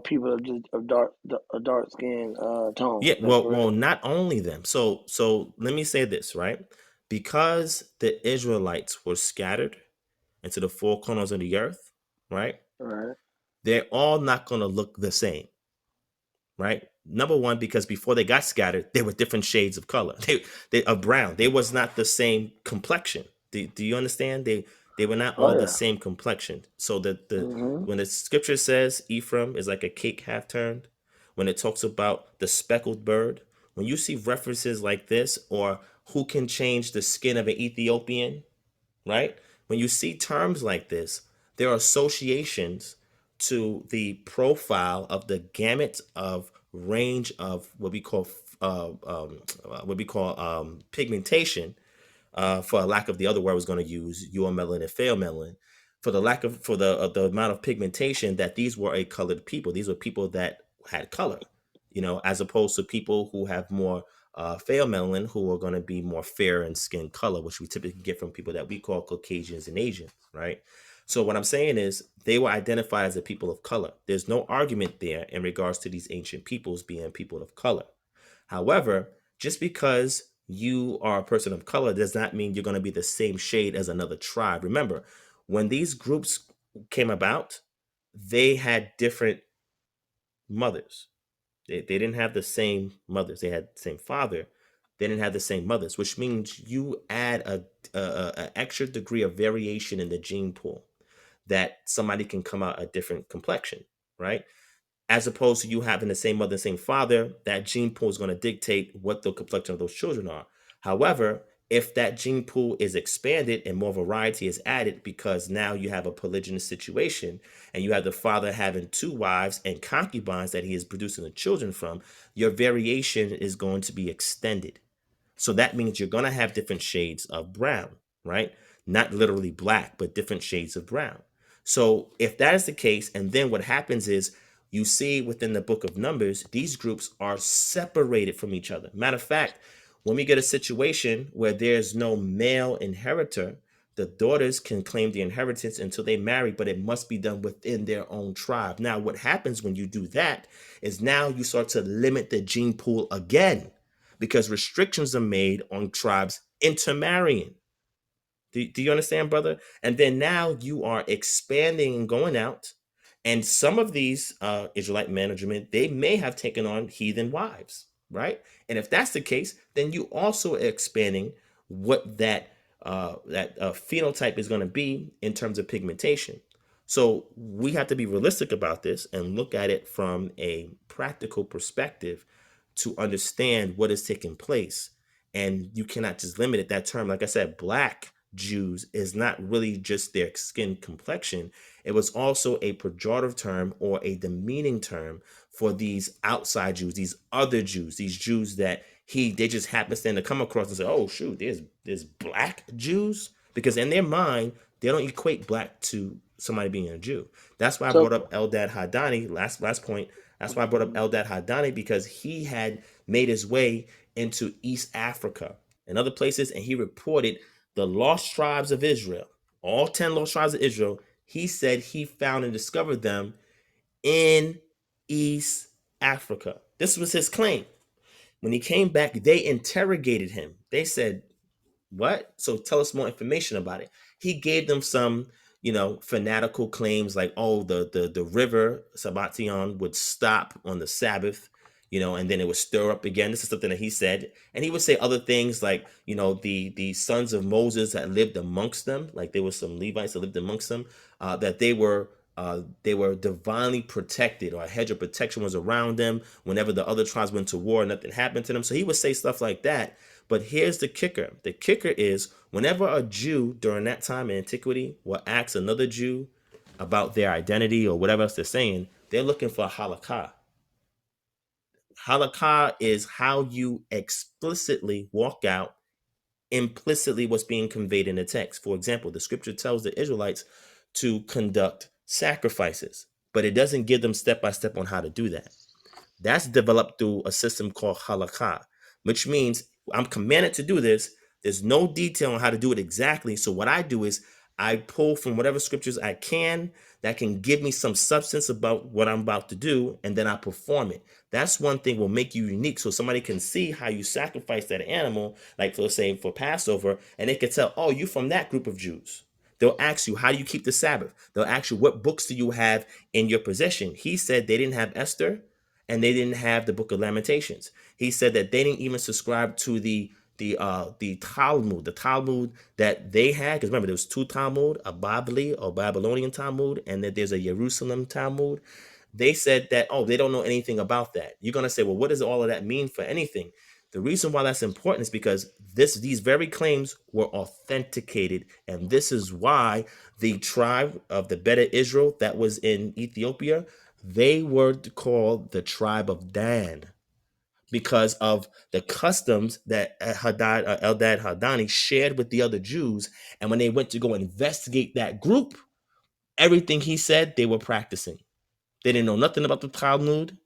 Speaker 4: people of just of dark skin tone.
Speaker 3: Yeah,
Speaker 4: Is that
Speaker 3: well,
Speaker 4: correct?
Speaker 3: not only them. So let me say this, right? Because the Israelites were scattered into the four corners of the earth, right?
Speaker 4: Right.
Speaker 3: They're all not going to look the same, right? Number one, because before they got scattered, they were different shades of color. They of brown. They was not the same complexion. Do you understand? They were not
Speaker 4: Oh
Speaker 3: all the
Speaker 4: yeah.
Speaker 3: same complexion. So the
Speaker 4: Hmm.
Speaker 3: when the scripture says Ephraim is like a cake half turned, when it talks about the speckled bird, when you see references like this, or who can change the skin of an Ethiopian, right? When you see terms like this, there are associations to the profile of the gamut of range of what we call pigmentation, for a lack of the other word I was going to use, UMelanin and pheomelanin, for the amount of pigmentation, that these were a colored people. These were people that had color, as opposed to people who have more pheomelanin, who are going to be more fair in skin color, which we typically get from people that we call Caucasians and Asians, right? So what I'm saying is they were identified as a people of color. There's no argument there in regards to these ancient peoples being people of color. However, just because you are a person of color does not mean you're going to be the same shade as another tribe. Remember, when these groups came about, they had different mothers. They didn't have the same mothers. They had the same father. They didn't have the same mothers, which means you add a extra degree of variation in the gene pool, that somebody can come out a different complexion, right? As opposed to you having the same mother, same father, that gene pool is going to dictate what the complexion of those children are. However, if that gene pool is expanded and more variety is added, because now you have a polygynous situation and you have the father having two wives and concubines that he is producing the children from, your variation is going to be extended. So that means you're going to have different shades of brown, right? Not literally black, but different shades of brown. So if that is the case, and then what happens is you see within the book of Numbers, these groups are separated from each other. Matter of fact, when we get a situation where there's no male inheritor, the daughters can claim the inheritance until they marry, but it must be done within their own tribe. Now, what happens when you do that is now you start to limit the gene pool again, because restrictions are made on tribes intermarrying. Do you understand, brother? And then now you are expanding and going out. And some of these Israelite management, they may have taken on heathen wives, right? And if that's the case, then you also are expanding what that phenotype is going to be in terms of pigmentation. So we have to be realistic about this and look at it from a practical perspective to understand what is taking place. And you cannot just limit it. That term, like I said, black Jews is not really just their skin complexion. It was also a pejorative term or a demeaning term for these outside Jews, these other Jews, these Jews that they just happen to come across and say, oh shoot, there's black Jews, because in their mind they don't equate black to somebody being a Jew. That's why I
Speaker 4: So
Speaker 3: brought up Eldad Hadani. Last point. That's why I brought up Eldad Hadani, because he had made his way into East Africa and other places, and he reported the lost tribes of Israel, all 10 lost tribes of Israel. He said he found and discovered them in East Africa. This was his claim. When he came back, they interrogated him. They said, what? So tell us more information about it. He gave them some, fanatical claims like, oh, the river Sabbatation would stop on the Sabbath, and then it would stir up again. This is something that he said. And he would say other things like, the sons of Moses that lived amongst them, like there were some Levites that lived amongst them, that they were divinely protected, or a hedge of protection was around them whenever the other tribes went to war, nothing happened to them. So he would say stuff like that. But here's the kicker. The kicker is whenever a Jew during that time in antiquity will ask another Jew about their identity or whatever else they're saying, they're looking for a halakha. Halakha is how you explicitly walk out implicitly what's being conveyed in the text. For example, the scripture tells the Israelites to conduct sacrifices, but it doesn't give them step by step on how to do that. That's developed through a system called halakha, which means I'm commanded to do this. There's no detail on how to do it exactly. So what I do is I pull from whatever scriptures I can that can give me some substance about what I'm about to do, and then I perform it. That's one thing will make you unique. So somebody can see how you sacrifice that animal, like let's say for Passover, and they can tell, oh, you from that group of Jews. They'll ask you, how do you keep the Sabbath? They'll ask you, what books do you have in your possession? He said they didn't have Esther, and they didn't have the book of Lamentations. He said that they didn't even subscribe to the the Talmud that they had, because remember there was two Talmud, a Babylon or Babylonian Talmud, and then there's a Jerusalem Talmud. They said that, oh, they don't know anything about that. You're gonna say, well, what does all of that mean for anything? The reason why that's important is because these very claims were authenticated, and this is why the tribe of the Beta Israel that was in Ethiopia, they were called the tribe of Dan, because of the customs that Eldad Hadani shared with the other Jews. And when they went to go investigate that group, everything he said, they were practicing. They didn't know nothing about the Talmud.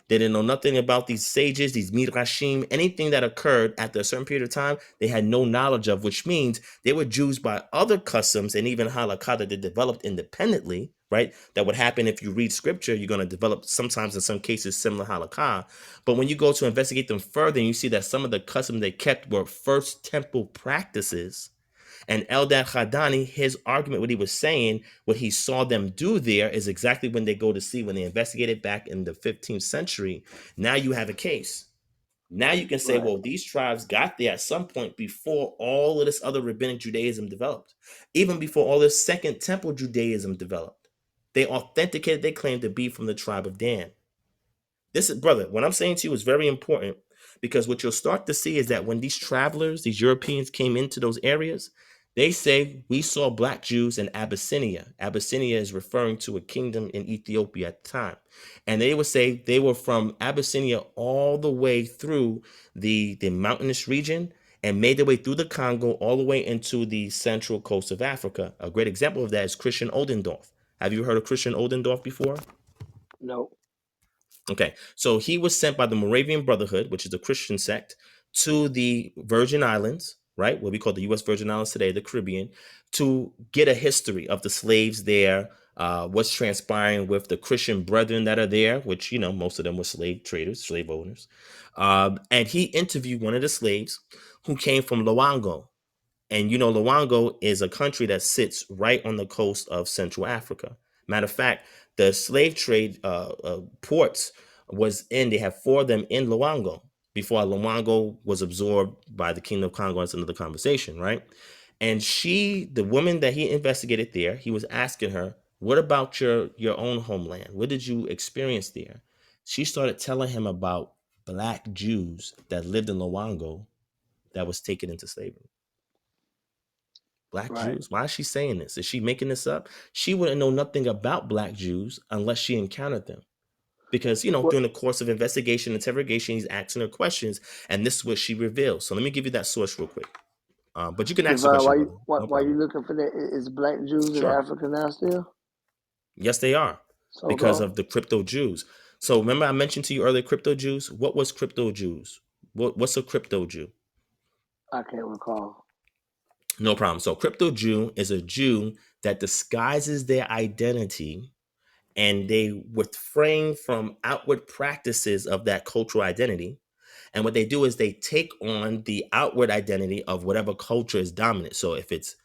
Speaker 3: They didn't know nothing about these sages, these midrashim, anything that occurred after a certain period of time, they had no knowledge of, which means they were Jews by other customs and even halakha that they developed independently, right? That would happen if you read scripture, you're going to develop sometimes in some cases similar halakha. But when you go to investigate them further and you see that some of the customs they kept were first temple practices, and Eldad Hadani, his argument, what he was saying, what he saw them do there is exactly when they go to see, when they investigated back in the 15th century. Now you have a case. Now you can say,
Speaker 4: Right.
Speaker 3: well, these tribes got there at some point before all of this other rabbinic Judaism developed, even before all this Second Temple Judaism developed. They authenticated they claim to be from the tribe of Dan. This is, brother, what I'm saying to you is very important, because what you'll start to see is that when these travelers, these Europeans came into those areas, they say, we saw black Jews in Abyssinia. Abyssinia is referring to a kingdom in Ethiopia at the time. And they would say they were from Abyssinia all the way through the mountainous region and made their way through the Congo all the way into the central coast of Africa. A great example of that is Christian Oldendorf. Have you heard of Christian Oldendorf before?
Speaker 4: No.
Speaker 3: Okay, so he was sent by the Moravian Brotherhood, which is a Christian sect, to the Virgin Islands, right, what we call the U.S. Virgin Islands today, the Caribbean, to get a history of the slaves there, what's transpiring with the Christian brethren that are there, which, you know, most of them were slave traders, slave owners. And he interviewed one of the slaves who came from Luango. And you know, Luango is a country that sits right on the coast of Central Africa. Matter of fact, the slave trade ports they have four of them in Luango before Luango was absorbed by the Kingdom of Congo. That's another conversation, right? And the woman that he investigated there, he was asking her, what about your own homeland? What did you experience there? She started telling him about black Jews that lived in Luango that was taken into slavery. Black
Speaker 4: Right.
Speaker 3: Jews? Why is she saying this? Is she making this up? She wouldn't know nothing about black Jews unless she encountered them. Because, you know,
Speaker 4: What
Speaker 3: during the course of investigation, interrogation, he's asking her questions, and this is what she reveals. So let me give you that source real quick. But you can ask the
Speaker 4: Divine?
Speaker 3: question, brother. No
Speaker 4: Why you
Speaker 3: problem.
Speaker 4: looking for that? Is black Jews in
Speaker 3: Sure.
Speaker 4: Africa now still?
Speaker 3: Yes, they are.
Speaker 4: So
Speaker 3: Because
Speaker 4: called?
Speaker 3: of the crypto Jews. So remember I mentioned to you earlier crypto Jews? What was crypto Jews? What's a crypto Jew?
Speaker 4: I can't recall.
Speaker 3: No problem. So crypto Jew is a Jew that disguises their identity, and they refrain from outward practices of that cultural identity. And what they do is they take on the outward identity of whatever culture is dominant. So if it's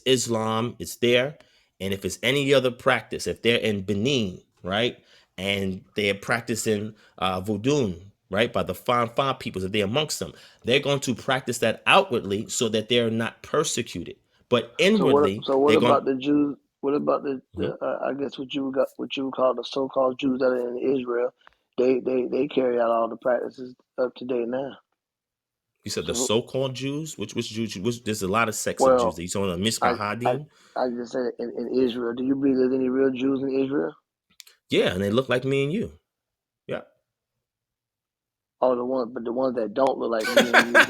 Speaker 3: Islam, it's there. And if it's any other practice, if they're in Benin, right, and they're practicing voodoo, right, by the Fan peoples, if they're amongst them, they're going to practice that outwardly so that they're not persecuted. But inwardly,
Speaker 4: So what
Speaker 3: they're going.
Speaker 4: about the Jews? What about the
Speaker 3: Mhm.
Speaker 4: I guess what you would call the so called Jews that are in Israel? They carry out all the practices up to date now.
Speaker 3: You said the
Speaker 4: So
Speaker 3: so-called Jews. Which Jews? There's a lot of sects of Jews.
Speaker 4: well,
Speaker 3: You talking about
Speaker 4: I I
Speaker 3: Mizrahadim?
Speaker 4: I just said in Israel. Do you believe there's any real Jews in Israel?
Speaker 3: Yeah, and they look like me and you. Yeah.
Speaker 4: Oh, the ones that don't look like me and you,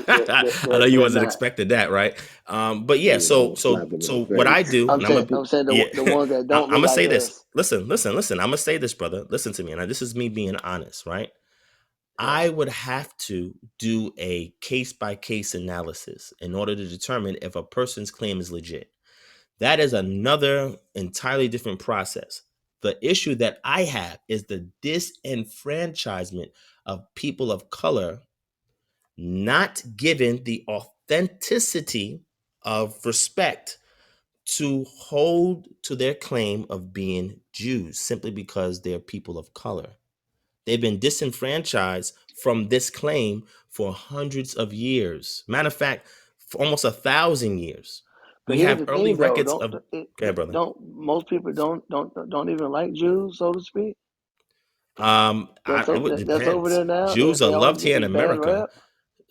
Speaker 3: I know you
Speaker 4: they're
Speaker 3: wasn't
Speaker 4: not.
Speaker 3: expecting that, right? But yeah,
Speaker 5: You know,
Speaker 3: so
Speaker 5: slap him in the
Speaker 3: what I
Speaker 5: face.
Speaker 3: do, and I'm gonna
Speaker 4: I'm saying
Speaker 3: yeah,
Speaker 4: the ones that
Speaker 3: I'm
Speaker 4: don't look
Speaker 3: gonna
Speaker 4: like
Speaker 3: say this.
Speaker 4: us.
Speaker 3: Listen. I'm gonna say this, brother. Listen to me, and this is me being honest, right?
Speaker 4: Yeah.
Speaker 3: I would have to do a case by case analysis in order to determine if a person's claim is legit. That is another entirely different process. The issue that I have is the disenfranchisement of people of color not given the authenticity of respect to hold to their claim of being Jews simply because they're people of color. They've been disenfranchised from this claim for hundreds of years. Matter of fact, for almost 1,000 years.
Speaker 4: But
Speaker 3: We
Speaker 4: here's
Speaker 3: have
Speaker 4: the
Speaker 3: early
Speaker 4: thing, though.
Speaker 3: records of. Okay, brother.
Speaker 4: Don't most people don't even like Jews, so to speak.
Speaker 3: It
Speaker 4: That's over
Speaker 3: depends.
Speaker 4: there now.
Speaker 3: Jews are
Speaker 4: They always
Speaker 3: loved
Speaker 4: get
Speaker 3: here in
Speaker 4: this bad
Speaker 3: America.
Speaker 4: rap.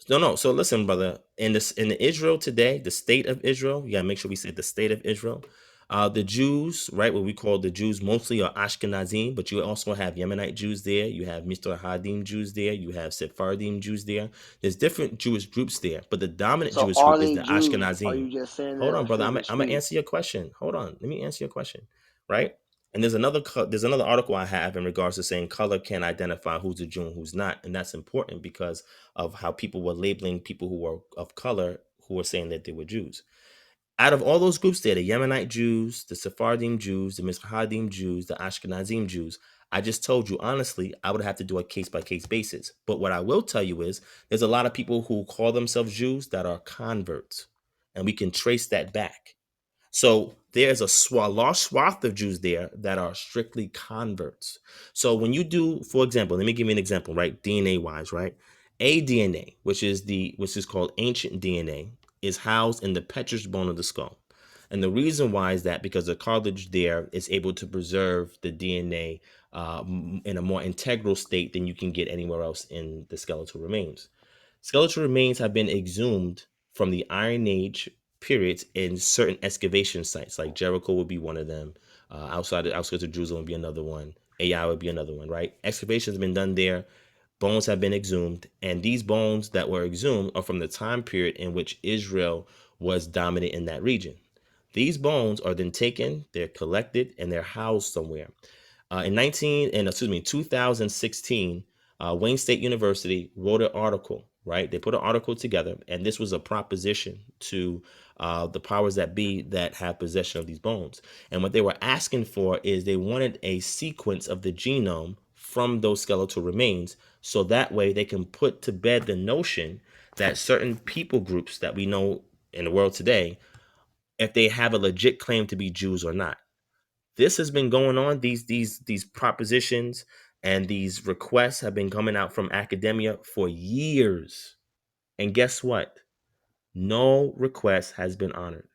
Speaker 3: No. So listen, brother. In Israel today, the state of Israel, you gotta make sure we say the state of Israel. The Jews, right, what we call the Jews, mostly are Ashkenazim, but you also have Yemenite Jews there. You have Mr. Hadim Jews there. You have Sephardim Jews there. There's different Jewish groups there, but the dominant
Speaker 4: So
Speaker 3: Jewish
Speaker 4: are
Speaker 3: group is
Speaker 4: they
Speaker 3: the
Speaker 4: Jews? Are
Speaker 3: Ashkenazim.
Speaker 4: you just saying
Speaker 3: Hold
Speaker 4: that as
Speaker 3: on,
Speaker 4: a
Speaker 3: brother. I'm
Speaker 4: figure of
Speaker 3: gonna
Speaker 4: speech?
Speaker 3: answer your question. Hold on. Let me answer your question. Right. And there's another article I have in regards to saying color can identify who's a Jew and who's not, and that's important because of how people were labeling people who were of color who were saying that they were Jews. Out of all those groups there, the Yemenite Jews, the Sephardim Jews, the Mizrahadim Jews, the Ashkenazim Jews, I just told you, honestly, I would have to do a case-by-case basis. But what I will tell you is there's a lot of people who call themselves Jews that are converts, and we can trace that back. So there's a large swath of Jews there that are strictly converts. So when you do, for example, let me give you an example, right? DNA wise, right? ADNA, which is called ancient DNA, is housed in the petrous bone of the skull. And the reason why is that because the cartilage there is able to preserve the DNA in a more integral state than you can get anywhere else in the skeletal remains. Skeletal remains have been exhumed from the Iron Age periods in certain excavation sites, like Jericho would be one of them. Outside the outskirts of Jerusalem would be another one. Ai would be another one, right? Excavations have been done there. Bones have been exhumed, and these bones that were exhumed are from the time period in which Israel was dominant in that region. These bones are then taken, they're collected, and they're housed somewhere. In 2016, Wayne State University wrote an article, right? They put an article together, and this was a proposition to the powers that be that have possession of these bones. And what they were asking for is they wanted a sequence of the genome from those skeletal remains, so that way they can put to bed the notion that certain people groups that we know in the world today, if they have a legit claim to be Jews or not. This has been going on. These propositions and these requests have been coming out from academia for years. And guess what? No request has been honored.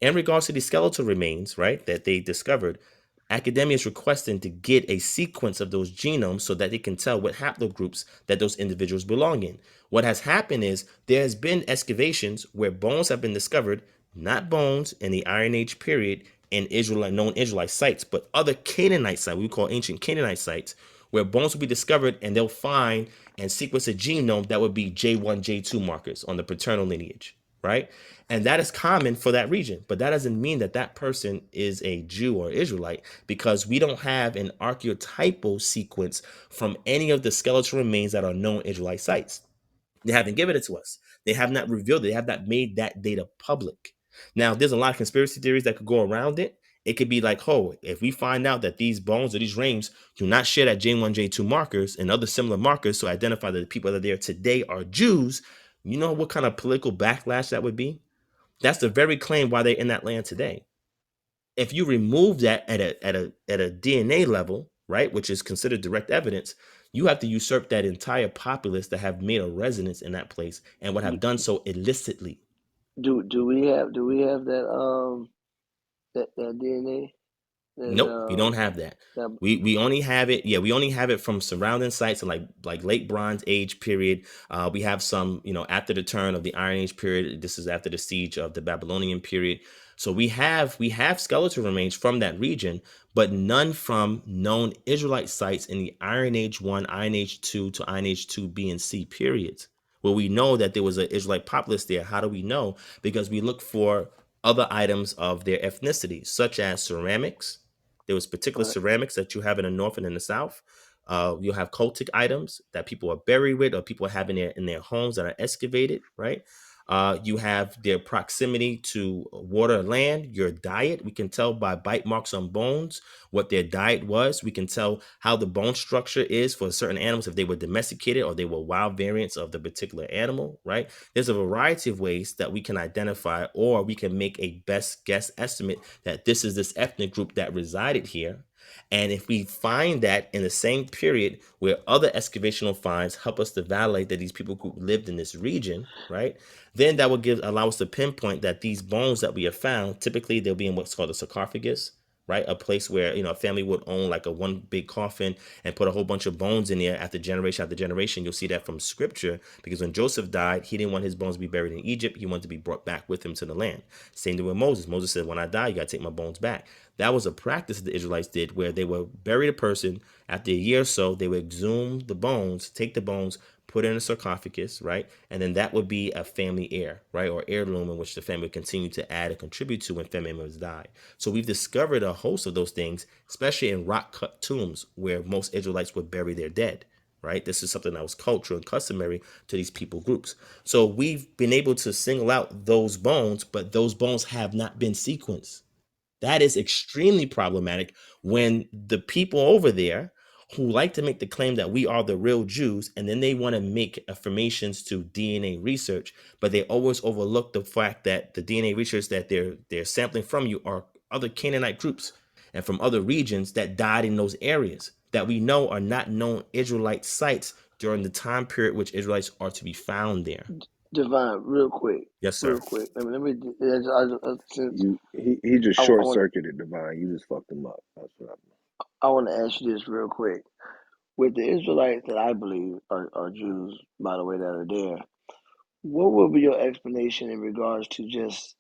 Speaker 3: In regards to the skeletal remains, right, that they discovered, academia is requesting to get a sequence of those genomes so that they can tell what haplogroups that those individuals belong in. What has happened is there has been excavations where bones have been discovered, not bones in the Iron Age period in Israelite known Israelite sites, but other Canaanite sites, we call ancient Canaanite sites, where bones will be discovered and they'll find and sequence a genome that would be J1, J2 markers on the paternal lineage, right? And that is common for that region, but that doesn't mean that that person is a Jew or Israelite because we don't have an archetypal sequence from any of the skeletal remains that are known Israelite sites. They haven't given it to us. They have not revealed it. They have not made that data public. Now, there's a lot of conspiracy theories that could go around it. It could be like, oh, if we find out that these bones or these rings do not share that J1, J2 markers and other similar markers to identify that the people that are there today are Jews, you know what kind of political backlash that would be? That's the very claim why they're in that land today. If you remove that at a DNA level, right, which is considered direct evidence, you have to usurp that entire populace that have made a residence in that place and would have done so illicitly.
Speaker 4: Do we have that DNA that
Speaker 3: Nope, we don't have that.
Speaker 4: that
Speaker 3: We only have it. Yeah, we only have it from surrounding sites and like late Bronze Age period. We have some, after the turn of the Iron Age period. This is after the siege of the Babylonian period. So we have skeletal remains from that region, but none from known Israelite sites in the Iron Age 1, Iron Age 2 to Iron Age 2 B and C periods, where we know that there was an Israelite populace there. How do we know? Because we look for other items of their ethnicity, such as ceramics. There was particular
Speaker 4: right?
Speaker 3: ceramics that you have in the north and in the south. You'll have cultic items that people are buried with, or people have in their homes that are excavated. Right. You have their proximity to water, land, your diet. We can tell by bite marks on bones what their diet was. We can tell how the bone structure is for certain animals if they were domesticated or they were wild variants of the particular animal. Right. There's a variety of ways that we can identify, or we can make a best guess estimate that this is this ethnic group that resided here. And if we find that in the same period where other excavational finds help us to validate that these people who lived in this region, right, then that will allow us to pinpoint that these bones that we have found, typically they'll be in what's called a sarcophagus, right? A place where, a family would own like a one big coffin and put a whole bunch of bones in there after generation. You'll see that from scripture, because when Joseph died, he didn't want his bones to be buried in Egypt. He wanted to be brought back with him to the land. Same thing with Moses. Moses said, when I die, you got to take my bones back. That was a practice that the Israelites did, where they would bury a person. After a year or so, they would exhume the bones, take the bones, put it in a sarcophagus, right? And then that would be a family heir, right? Or heirloom in which the family would continue to add and contribute to when family members die. So we've discovered a host of those things, especially in rock cut tombs where most Israelites would bury their dead, right? This is something that was cultural and customary to these people groups. So we've been able to single out those bones, but those bones have not been sequenced. That is extremely problematic when the people over there who like to make the claim that we are the real Jews, and then they want to make affirmations to DNA research, but they always overlook the fact that the DNA research that they're sampling from you are other Canaanite groups and from other regions that died in those areas that we know are not known Israelite sites during the time period which Israelites are to be found there.
Speaker 4: Divine, real quick,
Speaker 3: Yes, sir.
Speaker 4: real quick. Since
Speaker 5: He just
Speaker 4: I
Speaker 5: short
Speaker 4: want
Speaker 5: circuited Divine. You just fucked him up. That's what
Speaker 4: I want to ask you this real quick. With the Israelites that I believe are Jews, by the way, that are there, what would be your explanation in regards to just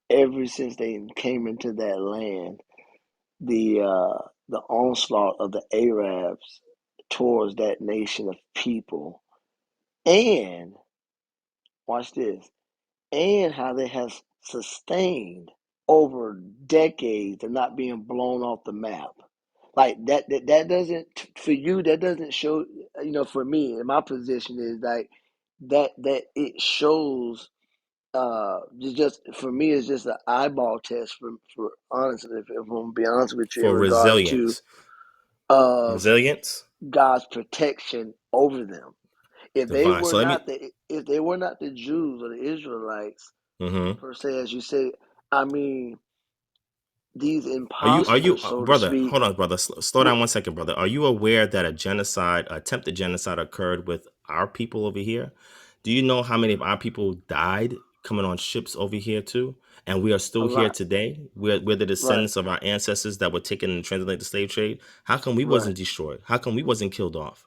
Speaker 4: ever since they came into that land, the onslaught of the Arabs towards that nation of people, and watch this, and how they have sustained over decades of not being blown off the map. Like that doesn't, for you, that doesn't show, for me, in my position is like that it shows, just for me, it's just an eyeball test for honestly, if I'm gonna be honest with you, in
Speaker 3: For
Speaker 4: regards to
Speaker 3: resilience.
Speaker 4: of
Speaker 3: Resilience?
Speaker 4: God's protection over them.
Speaker 3: Divine. So let me
Speaker 4: If they were not the Jews or the Israelites
Speaker 3: mm-hmm.
Speaker 4: per se, as you say, I mean, these
Speaker 3: Are you
Speaker 4: imposters, so to
Speaker 3: brother,
Speaker 4: speak,
Speaker 3: hold on, brother. Slow
Speaker 4: would
Speaker 3: down one second, brother. Are you aware that a genocide, attempted genocide occurred with our people over here? Do you know how many of our people died coming on ships over here too? And we are
Speaker 4: a
Speaker 3: still here
Speaker 4: lot,
Speaker 3: today. We're the
Speaker 4: right,
Speaker 3: descendants of our ancestors that were taken and translated the slave trade. How come we
Speaker 4: right.
Speaker 3: wasn't destroyed? How come we wasn't killed off?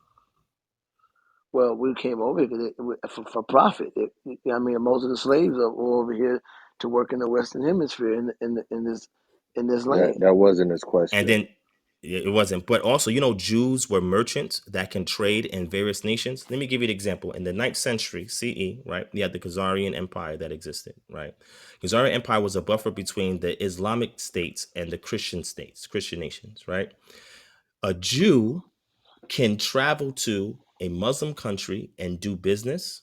Speaker 4: Well, we came over here for profit. I mean, most of the slaves were over here to work in the Western Hemisphere in this land.
Speaker 5: that wasn't his
Speaker 3: And
Speaker 5: question.
Speaker 3: then it wasn't. But also, Jews were merchants that can trade in various nations. Let me give you an example. In the 9th century CE, right, you had the Khazarian Empire that existed, right? Khazarian Empire was a buffer between the Islamic states and the Christian states, Christian nations, right? A Jew can travel to a Muslim country and do business.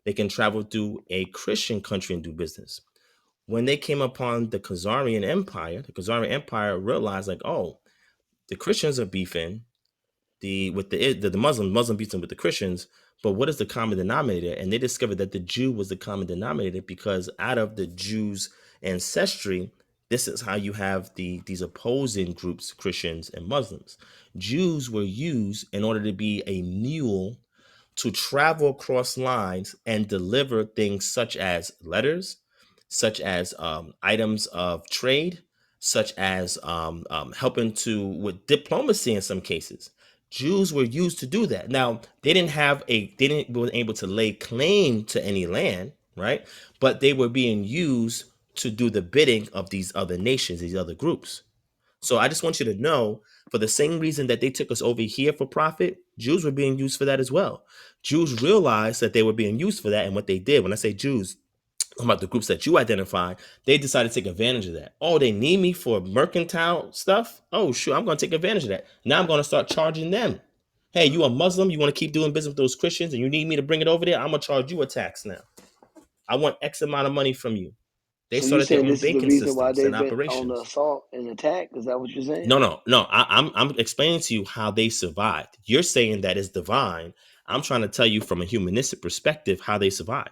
Speaker 3: They can travel to a Christian country and do business. When they came upon the Khazarian Empire realized, like, oh, the Christians are beefing the Muslim beefs them with the Christians, but what is the common denominator? And they discovered that the Jew was the common denominator, because out of the Jews' ancestry, this is how you have these opposing groups, Christians and Muslims. Jews were used in order to be a mule to travel across lines and deliver things such as letters, such as items of trade, such as helping to with diplomacy in some cases. Jews were used to do that. Now they didn't were able to lay claim to any land, right? But they were being used to do the bidding of these other nations, these other groups. So I just want you to know, for the same reason that they took us over here for profit, Jews were being used for that as well. Jews realized that they were being used for that, and what they did, when I say Jews, I'm about the groups that you identify, they decided to take advantage of that. Oh, they need me for mercantile stuff? Oh, sure, I'm going to take advantage of that. Now I'm going to start charging them. Hey, you a Muslim, you want to keep doing business with those Christians, and you need me to bring it over there? I'm going to charge you a tax now. I want X amount of money from you. They
Speaker 4: So you
Speaker 3: started their
Speaker 4: saying
Speaker 3: own
Speaker 4: this is the
Speaker 3: banking
Speaker 4: reason why
Speaker 3: systems and
Speaker 4: they've been on the
Speaker 3: operations.
Speaker 4: assault and attack? Is that what you're saying?
Speaker 3: No. I'm explaining to you how they survived. You're saying that is divine. I'm trying to tell you from a humanistic perspective how they survived.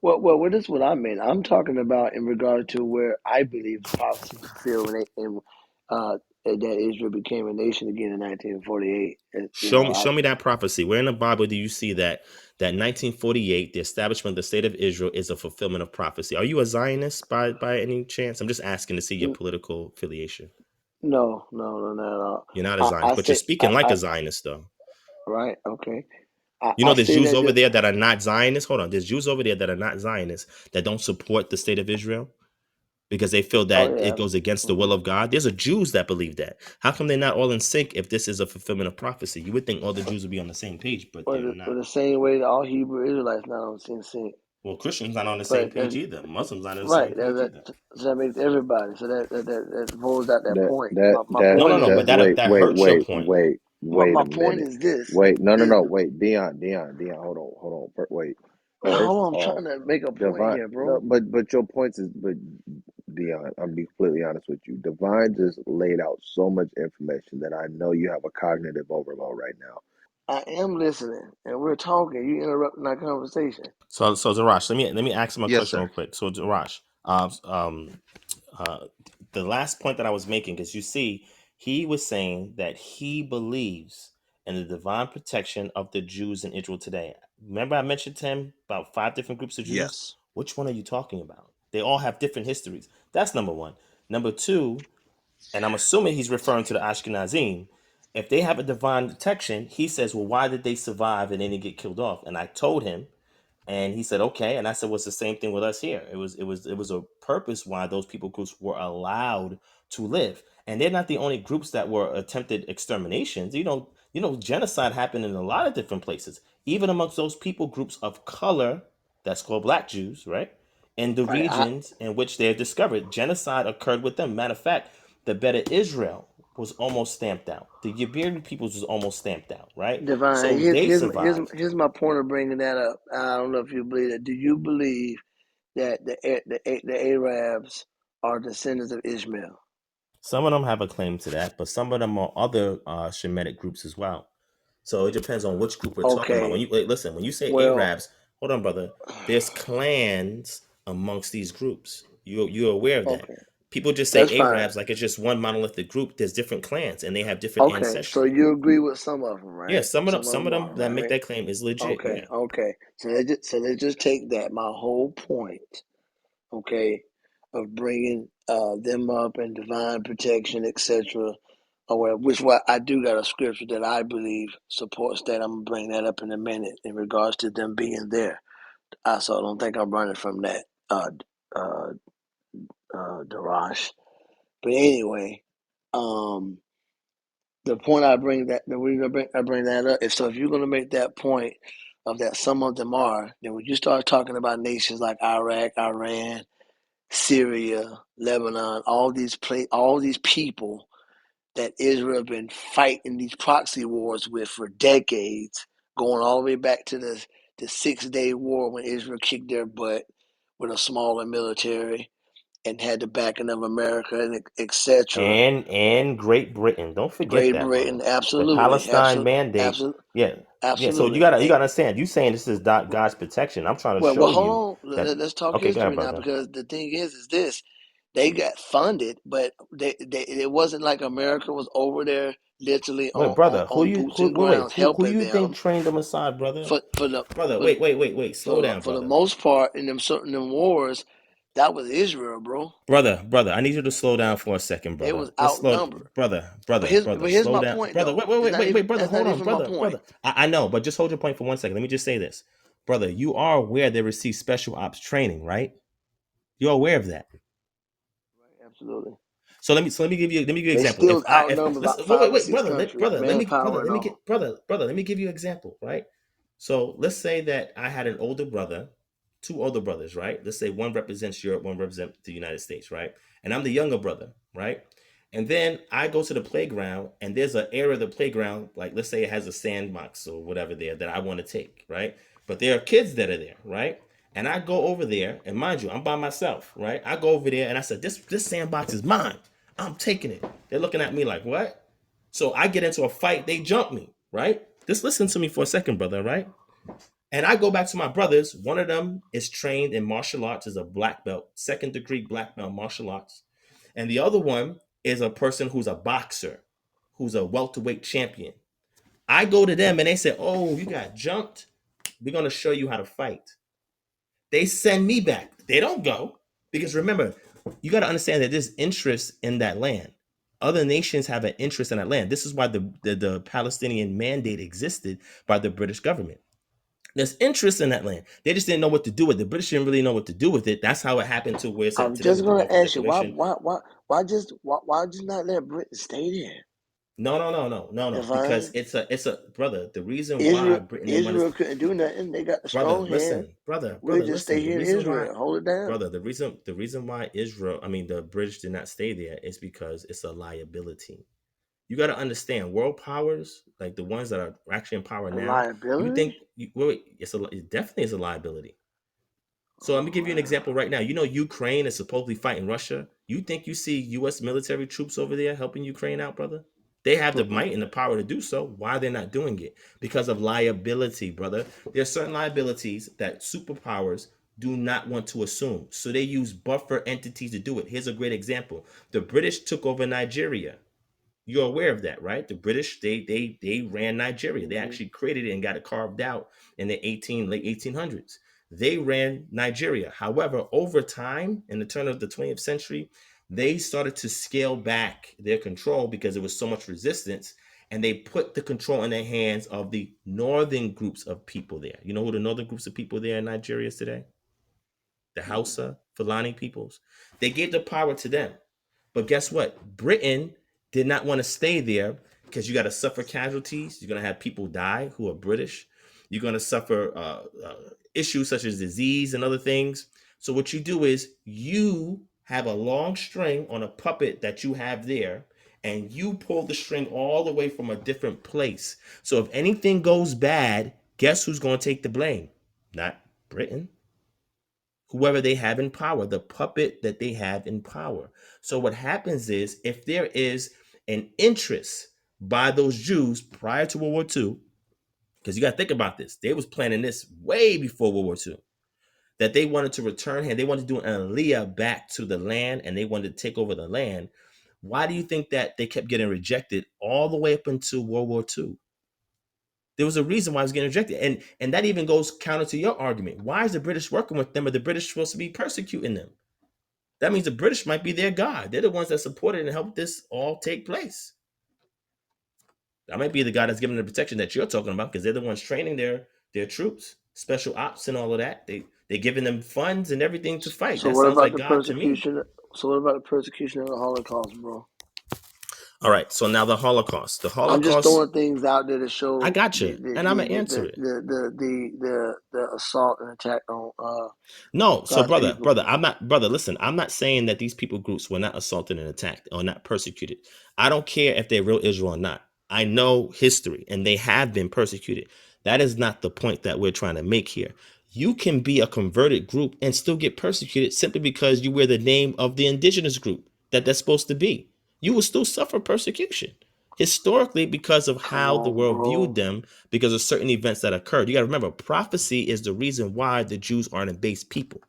Speaker 4: Well, this is what I mean. I'm talking about in regard to where I believe the prophecy fulfilled, that Israel became a nation again in 1948.
Speaker 3: Show me that prophecy. Where in the Bible do you see that 1948, the establishment of the state of Israel, is a fulfillment of prophecy? Are you a Zionist by any chance? I'm just asking to see your political affiliation.
Speaker 4: No, not at all.
Speaker 3: You're not a Zionist,
Speaker 4: I
Speaker 3: but you're
Speaker 4: say,
Speaker 3: speaking like a Zionist, though.
Speaker 4: right, okay.
Speaker 3: You
Speaker 4: I
Speaker 3: know, there's
Speaker 4: say
Speaker 3: Jews
Speaker 4: that
Speaker 3: over there that are not Zionists. Hold on, there's Jews over there that are not Zionists that don't support the state of Israel because they feel
Speaker 4: oh
Speaker 3: that
Speaker 4: yeah,
Speaker 3: it goes against the will
Speaker 4: mm-hmm.
Speaker 3: of God. There's a Jews that believe that. How come they're not all in sync if this is a fulfillment of prophecy? You would think all the Jews would be on the same page, but they're
Speaker 4: Or
Speaker 3: not.
Speaker 4: the same way that all Hebrew Israelites not on the same sync.
Speaker 3: Well, Christians not on the same
Speaker 4: But
Speaker 3: page either. Muslims not on the
Speaker 4: right,
Speaker 3: same page either.
Speaker 4: so that makes everybody. So that rolls out that
Speaker 5: That
Speaker 4: point.
Speaker 5: that
Speaker 4: My
Speaker 5: that
Speaker 3: No,
Speaker 4: point
Speaker 3: no, no.
Speaker 4: is,
Speaker 3: But
Speaker 5: that
Speaker 3: that
Speaker 5: wait
Speaker 3: that
Speaker 5: wait
Speaker 3: hurts your
Speaker 5: wait
Speaker 3: point.
Speaker 5: wait wait
Speaker 4: my
Speaker 5: a
Speaker 4: point
Speaker 5: minute.
Speaker 4: is this.
Speaker 5: Wait, no no
Speaker 4: Is
Speaker 5: no wait, Dion, hold on. Wait. First
Speaker 4: hold on, I'm
Speaker 5: off,
Speaker 4: trying to make a point
Speaker 5: Divine
Speaker 4: here,
Speaker 5: no,
Speaker 4: bro.
Speaker 5: but your points is but Dion, I'm be completely honest with you. Divine just laid out so much information that I know you have a cognitive overload right now.
Speaker 4: I am listening, and we're talking. You interrupting our conversation.
Speaker 3: So Zarash, let me ask him a
Speaker 1: Yes,
Speaker 3: question real
Speaker 1: sir.
Speaker 3: quick. So Zarash, uh, the last point that I was making, because you see, he was saying that he believes in the divine protection of the Jews in Israel today. Remember, I mentioned to him about 5 different groups of Jews.
Speaker 1: Yes.
Speaker 3: Which one are you talking about? They all have different histories. That's number one. Number two, and I'm assuming he's referring to the Ashkenazim. If they have a divine protection, he says, well, why did they survive and then they get killed off? And I told him, and he said, okay. And I said, well, it's the same thing with us here. It was a purpose why those people groups were allowed to live. And they're not the only groups that were attempted exterminations. Genocide happened in a lot of different places, even amongst those people groups of color, that's called Black Jews, right? In the
Speaker 4: Right.
Speaker 3: regions in which they're discovered, genocide occurred with them. Matter of fact, the Beta Israel was almost stamped out. The Iberian peoples was almost stamped out, right?
Speaker 4: Divine.
Speaker 3: So they survived.
Speaker 4: Here's my point of bringing that up. I don't know if you believe that. Do you believe that the Arabs are descendants of Ishmael?
Speaker 3: Some of them have a claim to that, but some of them are other Shemitic groups as well. So it depends on which group we're talking about.
Speaker 4: Okay.
Speaker 3: When you listen, when you say
Speaker 4: Well,
Speaker 3: Arabs, hold on, brother. There's clans amongst these groups. You're aware of that.
Speaker 4: okay.
Speaker 3: People just say
Speaker 4: That's fine.
Speaker 3: Arabs like it's just one monolithic group. There's different clans and they have different
Speaker 4: Okay. So
Speaker 3: ancestry.
Speaker 4: you agree with some of them,
Speaker 3: Yeah,
Speaker 4: right?
Speaker 3: some of them,
Speaker 4: Some of
Speaker 3: some
Speaker 4: them
Speaker 3: of them
Speaker 4: are,
Speaker 3: that make
Speaker 4: right?
Speaker 3: that claim is legit.
Speaker 4: Okay.
Speaker 3: Yeah.
Speaker 4: Okay. So let's just take that. My whole point, okay, of bringing them up and divine protection, etc. Or which what I do got a scripture that I believe supports that. I'm gonna bring that up in a minute in regards to them being there. So I don't think I'm running from that, uh, Darash. But anyway, um, the reason I bring that up is so if you're gonna make that point of that some of them are, then when you start talking about nations like Iraq, Iran, Syria, Lebanon, all these people that Israel have been fighting these proxy wars with for decades, going all the way back to the 6 Day War when Israel kicked their butt with a smaller military and had the backing of America and etc.
Speaker 3: And Great Britain. Don't forget
Speaker 4: Great
Speaker 3: that, brother.
Speaker 4: Britain,
Speaker 3: The
Speaker 4: absolutely,
Speaker 3: Palestine mandate.
Speaker 4: absolutely,
Speaker 3: Yeah. Yeah. So you
Speaker 4: absolutely.
Speaker 3: gotta understand. You saying this is God's protection. I'm trying to
Speaker 4: Well,
Speaker 3: show you
Speaker 4: hold on.
Speaker 3: that.
Speaker 4: Let's talk
Speaker 3: Okay, go ahead,
Speaker 4: history now
Speaker 3: brother.
Speaker 4: because the thing is this: they got funded, but it wasn't like America was over there literally
Speaker 3: Wait, brother,
Speaker 4: on boots and
Speaker 3: wait,
Speaker 4: grounds
Speaker 3: who
Speaker 4: helping
Speaker 3: you think
Speaker 4: them
Speaker 3: trained them aside, brother?
Speaker 4: for the
Speaker 3: Brother,
Speaker 4: for
Speaker 3: wait, slow down,
Speaker 4: for the
Speaker 3: brother.
Speaker 4: most part in them wars. That was Israel, bro.
Speaker 3: Brother, I need you to slow down for a second,
Speaker 4: They
Speaker 3: brother.
Speaker 4: was
Speaker 3: Let's slow,
Speaker 4: outnumbered.
Speaker 3: brother,
Speaker 4: But here's
Speaker 3: slow
Speaker 4: my
Speaker 3: down,
Speaker 4: point
Speaker 3: brother.
Speaker 4: though. It's not even
Speaker 3: Wait, brother,
Speaker 4: that's not
Speaker 3: hold on,
Speaker 4: even my point.
Speaker 3: brother. I know, but just hold your point for 1 second. Let me just say this, brother. You are aware they receive special ops training, right? You're aware of that.
Speaker 4: Right, absolutely.
Speaker 3: So let me give you an
Speaker 4: They
Speaker 3: example.
Speaker 4: still
Speaker 3: If
Speaker 4: outnumber about
Speaker 3: listen,
Speaker 4: five or
Speaker 3: wait,
Speaker 4: six
Speaker 3: brother,
Speaker 4: countries, manpower and all.
Speaker 3: let me give you an example, right? So let's say that I had an older brother, two older brothers, right? Let's say one represents Europe, one represents the United States, right? And I'm the younger brother, right? And then I go to the playground and there's an area of the playground, like let's say it has a sandbox or whatever there that I want to take, right? But there are kids that are there, right? And I go over there, and mind you, I'm by myself, right? I go over there and I said, this sandbox is mine. I'm taking it. They're looking at me like, what? So I get into a fight, they jump me, right? Just listen to me for a second, brother, right? And I go back to my brothers. One of them is trained in martial arts, is a black belt, second degree black belt martial arts. And the other one is a person who's a boxer, who's a welterweight champion. I go to them and they say, "Oh, you got jumped. We're going to show you how to fight." They send me back. They don't go because remember, you got to understand that there's interest in that land. Other nations have an interest in that land. This is why the Palestinian mandate existed by the British government. There's interest in that land. They just didn't know what to do with it. The British didn't really know what to do with it. That's how it happened to where it's at
Speaker 4: I'm
Speaker 3: today
Speaker 4: just
Speaker 3: with the
Speaker 4: gonna
Speaker 3: lawful
Speaker 4: ask you
Speaker 3: declaration.
Speaker 4: why just not let Britain stay there?
Speaker 3: No. Because
Speaker 4: Divine.
Speaker 3: it's a brother. The reason why
Speaker 4: Israel
Speaker 3: Britain didn't want to,
Speaker 4: Israel couldn't do nothing. They got the
Speaker 3: brother,
Speaker 4: strong hand.
Speaker 3: listen, brother,
Speaker 4: We'll
Speaker 3: brother,
Speaker 4: just stay
Speaker 3: listen. The
Speaker 4: here in
Speaker 3: reason why,
Speaker 4: Israel. Hold it down.
Speaker 3: brother, the reason why the British did not stay there is because it's a liability. You got to understand, world powers, like the ones that are actually in power
Speaker 4: A
Speaker 3: now, you think,
Speaker 4: liability?
Speaker 3: it definitely is a liability. So let me
Speaker 4: Oh,
Speaker 3: give you an
Speaker 4: wow.
Speaker 3: example right now. You know, Ukraine is supposedly fighting Russia. You think you see U.S. military troops over there helping Ukraine out, brother? They have the
Speaker 4: Mm-mm.
Speaker 3: might and the power to do so. Why are they not doing it? Because of liability, brother. There's certain liabilities that superpowers do not want to assume. So they use buffer entities to do it. Here's a great example. The British took over Nigeria. You're aware of that, right? The British, they ran Nigeria. They
Speaker 4: Mm-hmm.
Speaker 3: actually created it and got it carved out in the late 1800s. They ran Nigeria. However, over time, in the turn of the 20th century, they started to scale back their control because there was so much resistance, and they put the control in the hands of the northern groups of people there. You know who the northern groups of people there in Nigeria is today? The Hausa, Fulani peoples. They gave the power to them. But guess what? Britain did not want to stay there because you got to suffer casualties. You're going to have people die who are British. You're going to suffer issues such as disease and other things. So what you do is you have a long string on a puppet that you have there, and you pull the string all the way from a different place. So if anything goes bad, guess who's going to take the blame? Not Britain, whoever they have in power, the puppet that they have in power. So what happens is if there is an interest by those Jews prior to World War II, because you got to think about this, they was planning this way before World War II, that they wanted to return here, they wanted to do an aliyah back to the land, and they wanted to take over the land. Why do you think that they kept getting rejected all the way up until World War II? There was a reason why it was getting rejected. And that even goes counter to your argument. Why is the British working with them? Are the British supposed to be persecuting them? That means the British might be their God. They're the ones that supported and helped this all take place. That might be the God that's giving the protection that you're talking about, because they're the ones training their troops, special ops and all of that. They're giving them funds and everything to fight.
Speaker 4: So
Speaker 3: That
Speaker 4: what
Speaker 3: sounds
Speaker 4: about
Speaker 3: like
Speaker 4: the
Speaker 3: God to me.
Speaker 4: persecution? So what about the persecution of the Holocaust, bro?
Speaker 3: All right. So now the Holocaust. The
Speaker 4: I'm just
Speaker 3: Holocaust,
Speaker 4: throwing things out there to
Speaker 3: I
Speaker 4: show
Speaker 3: got
Speaker 4: the
Speaker 3: you. And I'm gonna answer it.
Speaker 4: the assault and attack on
Speaker 3: No, so
Speaker 4: God's
Speaker 3: brother,
Speaker 4: people.
Speaker 3: listen, I'm not saying that these people groups were not assaulted and attacked or not persecuted. I don't care if they're real Israel or not. I know history and they have been persecuted. That is not the point that we're trying to make here. You can be a converted group and still get persecuted simply because you wear the name of the indigenous group that's supposed to be. You will still suffer persecution historically because of
Speaker 4: Come
Speaker 3: how the
Speaker 4: on,
Speaker 3: world viewed
Speaker 4: bro.
Speaker 3: them, because of certain events that occurred. You got to remember, prophecy is the reason why the Jews aren't a base people,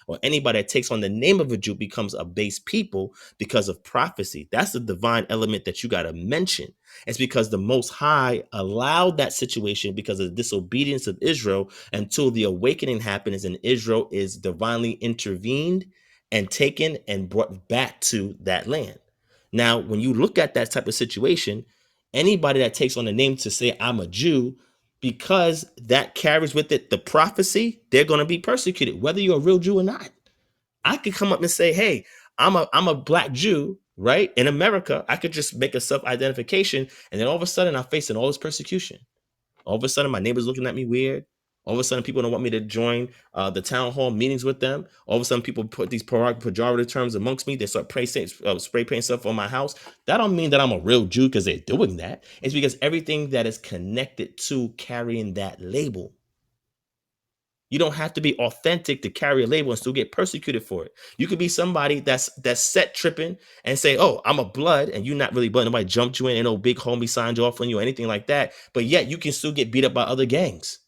Speaker 3: or anybody that takes on the name of a Jew becomes a base people because of prophecy. That's the divine element that you got to mention. It's because the Most High allowed that situation because of the disobedience of Israel until the awakening happens and Israel is divinely intervened and taken and brought back to that land. Now, when you look at that type of situation, anybody that takes on the name to say, I'm a Jew, because that carries with it the prophecy, they're going to be persecuted, whether you're a real Jew or not. I could come up and say, hey, I'm a black Jew, right? In America, I could just make a self-identification, and then all of a sudden I'm facing all this persecution. All of a sudden, my neighbor's looking at me weird. All of a sudden, people don't want me to join the town hall meetings with them. All of a sudden, people put these pejorative terms amongst me. They start spray painting stuff on my house. That don't mean that I'm a real Jew because they're doing that. It's because everything that is connected to carrying that label. You don't have to be authentic to carry a label and still get persecuted for it. You could be somebody that's set tripping and say, oh, I'm a blood, and you're not really blood. Nobody jumped you in, and no big homie signed you off on you or anything like that. But yet you can still get beat up by other gangs.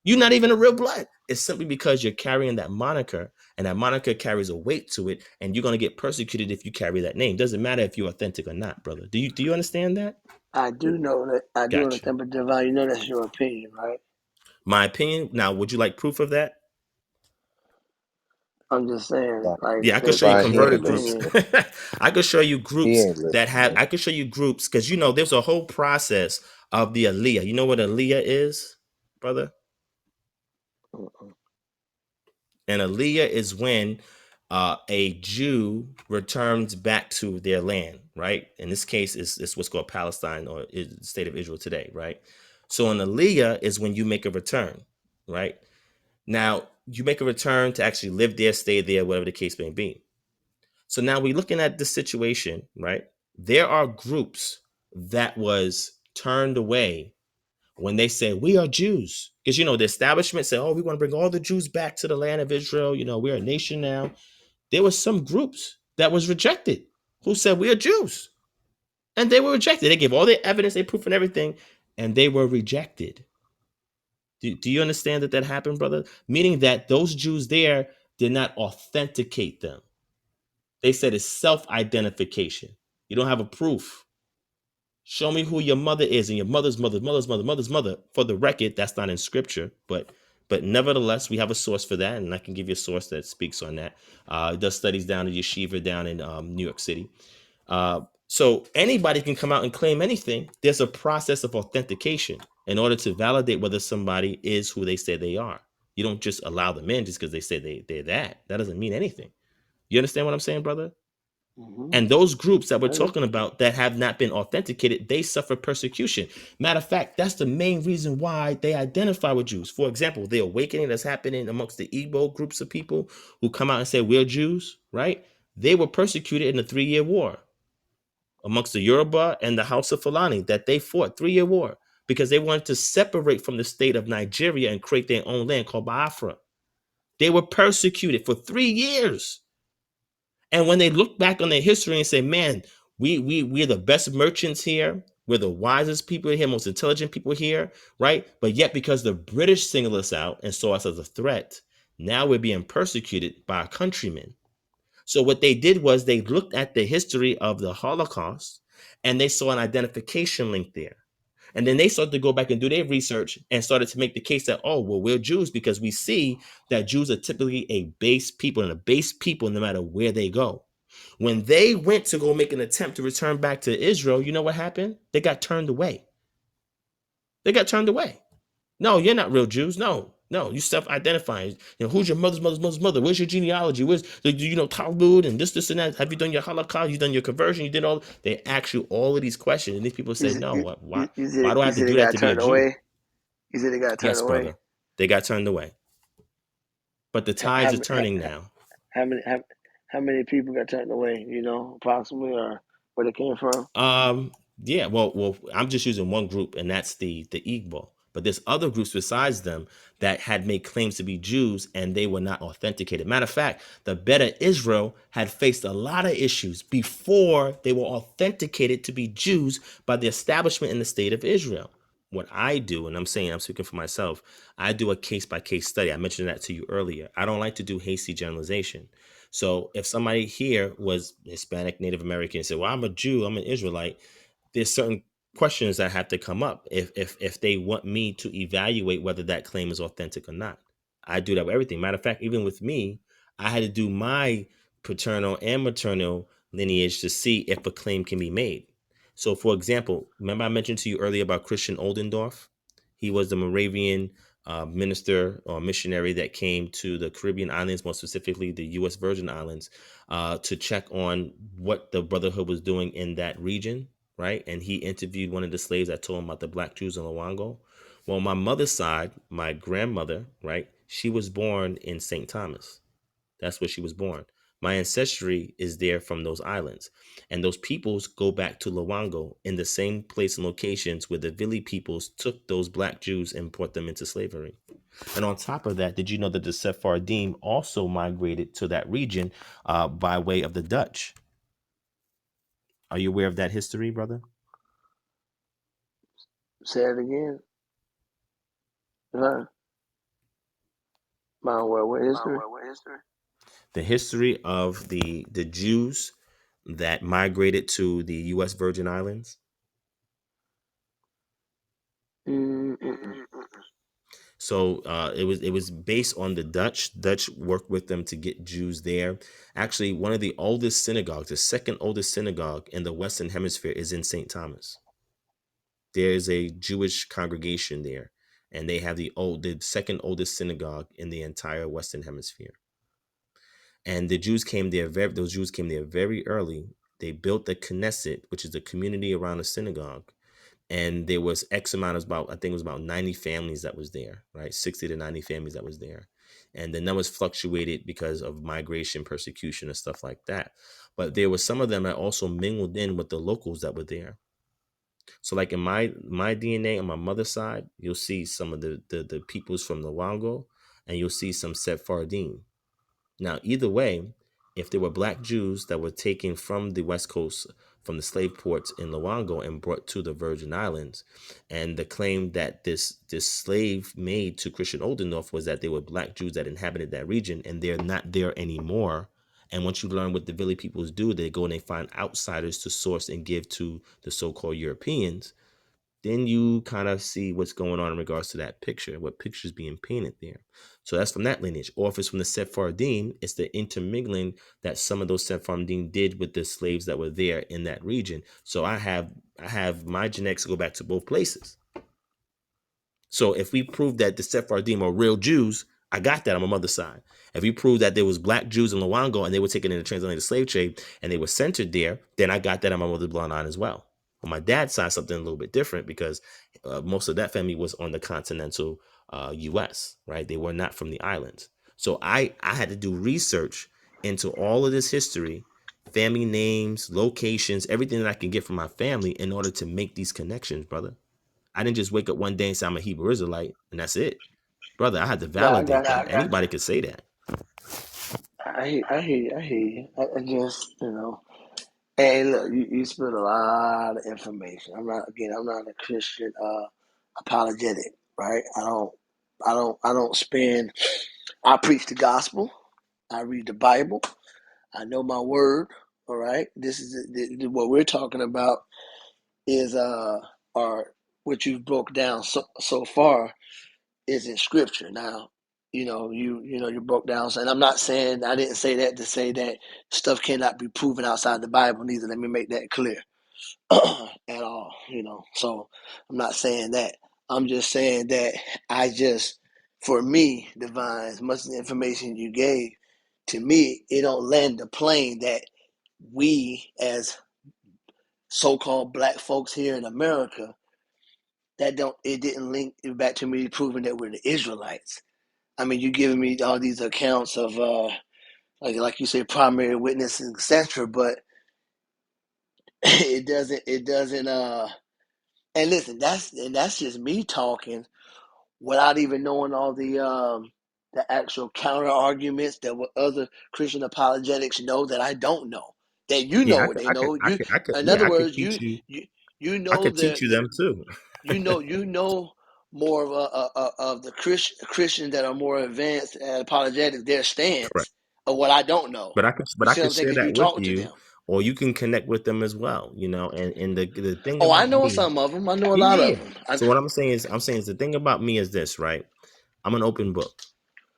Speaker 3: You're not even a real blood. It's simply because you're carrying that moniker, and that moniker carries a weight to it, and you're going to get persecuted if you carry that name. Doesn't matter if you're authentic or not, brother. Do you understand that?
Speaker 4: I do know that. I do
Speaker 3: Gotcha.
Speaker 4: understand, but Divine, you know that's your opinion, right?
Speaker 3: My opinion. Now, would you like proof of that?
Speaker 4: I'm just saying,
Speaker 5: Divine,
Speaker 4: like,
Speaker 3: Yeah, I could
Speaker 4: that's
Speaker 3: show you
Speaker 4: that's
Speaker 5: Divine, he
Speaker 4: your
Speaker 3: converted
Speaker 5: ain't
Speaker 3: groups.
Speaker 5: listening.
Speaker 4: opinion.
Speaker 3: I could show you
Speaker 5: He
Speaker 3: groups
Speaker 5: ain't
Speaker 3: that
Speaker 5: listening,
Speaker 3: have.
Speaker 5: man.
Speaker 3: I could show you groups because there's a whole process of the Aliyah. You know what Aliyah is, brother?
Speaker 4: Mm-mm.
Speaker 3: And Aliyah is when a Jew returns back to their land, right? In this case, it's what's called Palestine or the state of Israel today, right? So an Aliyah is when you make a return, right? Now you make a return to actually live there, stay there, whatever the case may be. So now we're looking at this situation, right? There are groups that was turned away when they say we are Jews. Because the establishment said, oh, we want to bring all the Jews back to the land of Israel. We're a nation now. There was some groups that was rejected who said we are Jews. And they were rejected. They gave all their evidence, they proof and everything, and they were rejected. Do you understand that happened, brother? Meaning that those Jews there did not authenticate them. They said it's self-identification. You don't have a proof. Show me who your mother is and your mother's mother's mother. For the record, that's not in scripture, but nevertheless, we have a source for that, and I can give you a source that speaks on that. It does studies down in Yeshiva down in New York City. So anybody can come out and claim anything. There's a process of authentication in order to validate whether somebody is who they say they are. You don't just allow them in just because they say they're that. That doesn't mean anything. You understand what I'm saying, brother?
Speaker 4: Mm-hmm.
Speaker 3: And those groups that we're
Speaker 4: I do.
Speaker 3: talking about that have not been authenticated, they suffer persecution. Matter of fact, that's the main reason why they identify with Jews. For example, the awakening that's happening amongst the Igbo groups of people who come out and say we're Jews, right? They were persecuted in the 3-year war amongst the Yoruba and the House of Fulani that they fought 3-year war because they wanted to separate from the state of Nigeria and create their own land called Biafra. They were persecuted for 3 years. And when they look back on their history and say, man, we're the best merchants here. We're the wisest people here, most intelligent people here, right? But yet because the British singled us out and saw us as a threat, now we're being persecuted by our countrymen. So what they did was they looked at the history of the Holocaust and they saw an identification link there. And then they started to go back and do their research and started to make the case that, oh, well, we're Jews because we see that Jews are typically a base people and a base people no matter where they go. When they went to go make an attempt to return back to Israel, you know what happened? They got turned away. They got turned away. No, you're not real Jews. No, you self-identifying. Who's your mother's mother? Where's your genealogy? Where's Talmud and this and that? Have you done your Holocaust? You done your conversion? You did all. They ask you all of these questions, and these people
Speaker 4: You,
Speaker 3: say,
Speaker 4: s-
Speaker 3: no.
Speaker 4: you,
Speaker 3: Why?
Speaker 4: said
Speaker 3: Why do I
Speaker 4: you
Speaker 3: have to
Speaker 4: said
Speaker 3: do
Speaker 4: it
Speaker 3: that
Speaker 4: got
Speaker 3: to be a
Speaker 4: turned
Speaker 3: Jew?
Speaker 4: away. You said it got turned
Speaker 3: Yes,
Speaker 4: away.
Speaker 3: brother. They got turned away, but the
Speaker 4: How
Speaker 3: tides are
Speaker 4: how,
Speaker 3: turning now.
Speaker 4: how many how many people got turned away? Approximately, or where they came from?
Speaker 3: Yeah, well, I'm just using one group, and that's the Igbo. But there's other groups besides them that had made claims to be Jews, and they were not authenticated. Matter of fact, the Beta Israel had faced a lot of issues before they were authenticated to be Jews by the establishment in the state of Israel. What I do, and I'm speaking for myself, I do a case by case study. I mentioned that to you earlier. I don't like to do hasty generalization. So if somebody here was Hispanic, Native American, and said, "Well, I'm a Jew, I'm an Israelite," there's certain questions that have to come up if they want me to evaluate whether that claim is authentic or not. I do that with everything. Matter of fact, even with me, I had to do my paternal and maternal lineage to see if a claim can be made. So, for example, remember I mentioned to you earlier about Christian Oldendorf? He was the Moravian minister or missionary that came to the Caribbean islands, more specifically the U.S. Virgin Islands, to check on what the Brotherhood was doing in that region, right? And he interviewed one of the slaves that told him about the black Jews in Luango. Well, my mother's side, my grandmother, right? She was born in St. Thomas. That's where she was born. My ancestry is there from those islands. And those peoples go back to Luango in the same place and locations where the Vili peoples took those black Jews and brought them into slavery. And on top of that, did you know that the Sephardim also migrated to that region by way of the Dutch? Are you aware of that history, brother?
Speaker 4: Say it again. Huh? My word, what history?
Speaker 3: The history of the Jews that migrated to the U.S. Virgin Islands.
Speaker 4: Mm-mm.
Speaker 3: So it was based on the Dutch. Dutch worked with them to get Jews there. Actually, one of the oldest synagogues, the second oldest synagogue in the Western Hemisphere, is in St. Thomas. There is a Jewish congregation there, and they have the second oldest synagogue in the entire Western Hemisphere. And those Jews came there very early. They built the Knesset, which is the community around the synagogue. And there was X amount of I think it was about 90 families that was there, right? 60 to 90 families that was there. And the numbers fluctuated because of migration, persecution, and stuff like that. But there was some of them that also mingled in with the locals that were there. So like in my DNA on my mother's side, you'll see some of the peoples from the Wango, and you'll see some Sephardim. Now, either way, if there were black Jews that were taken from the West Coast, from the slave ports in Luango and brought to the Virgin Islands, and the claim that this slave made to Christian Oldenough was that they were black Jews that inhabited that region, and they're not there anymore. And once you learn what the Village peoples do, they go and they find outsiders to source and give to the so-called Europeans. Then you kind of see what's going on in regards to that picture, what picture's being painted there. So that's from that lineage. Or if it's from the Sephardim, it's the intermingling that some of those Sephardim did with the slaves that were there in that region. So I have my genetics go back to both places. So if we prove that the Sephardim are real Jews, I got that on my mother's side. If we prove that there was black Jews in Luango and they were taken in the transatlantic slave trade and they were centered there, then I got that on my mother's bloodline as well. On my dad's side, something a little bit different because most of that family was on the continental U.S., right? They were not from the islands. So I had to do research into all of this history, family names, locations, everything that I can get from my family in order to make these connections, brother. I didn't just wake up one day and say I'm a Hebrew Israelite and that's it. Brother, I had to
Speaker 4: Nah, I
Speaker 3: validate
Speaker 4: got
Speaker 3: that.
Speaker 4: you.
Speaker 3: Anybody could say that.
Speaker 4: I hear you. I hear you. I just, hey, look, you spit a lot of information. I'm not a Christian apologetic, right? I don't spend. I preach the gospel. I read the Bible. I know my word. All right. This is what we're talking about is or what you've broke down so far is in scripture. Now, you broke down, and I'm not saying I didn't say that to say that stuff cannot be proven outside the Bible. Neither. Let me make that clear at all. So I'm not saying that. I'm just saying that for me, Divine, as much as the information you gave to me, it don't land the plane that we as so-called black folks here in America it didn't link it back to me proving that we're the Israelites. I mean, you giving me all these accounts of like you say, primary witnesses, etc. But it doesn't. And listen, that's just me talking without even knowing all the actual counter arguments that what other Christian apologetics know that I don't know. That you
Speaker 3: Yeah,
Speaker 4: know what they know. In
Speaker 3: yeah,
Speaker 4: other
Speaker 3: I could
Speaker 4: words,
Speaker 3: teach you.
Speaker 4: you
Speaker 3: I
Speaker 4: know
Speaker 3: could teach you them too.
Speaker 4: you know more of the Christians that are more advanced at apologetics, their
Speaker 3: Correct.
Speaker 4: stance of what I don't know.
Speaker 3: But
Speaker 4: You
Speaker 3: I
Speaker 4: see what
Speaker 3: could
Speaker 4: I'm saying?
Speaker 3: share
Speaker 4: Because you
Speaker 3: that with
Speaker 4: talk to
Speaker 3: you,
Speaker 4: them.
Speaker 3: or you can connect with them as well. And the thing
Speaker 4: Oh, I
Speaker 3: about
Speaker 4: know
Speaker 3: me,
Speaker 4: some of them. I know a
Speaker 3: yeah,
Speaker 4: lot
Speaker 3: yeah,
Speaker 4: of
Speaker 3: yeah.
Speaker 4: them.
Speaker 3: So what I'm saying is the thing about me is this, right? I'm an open book,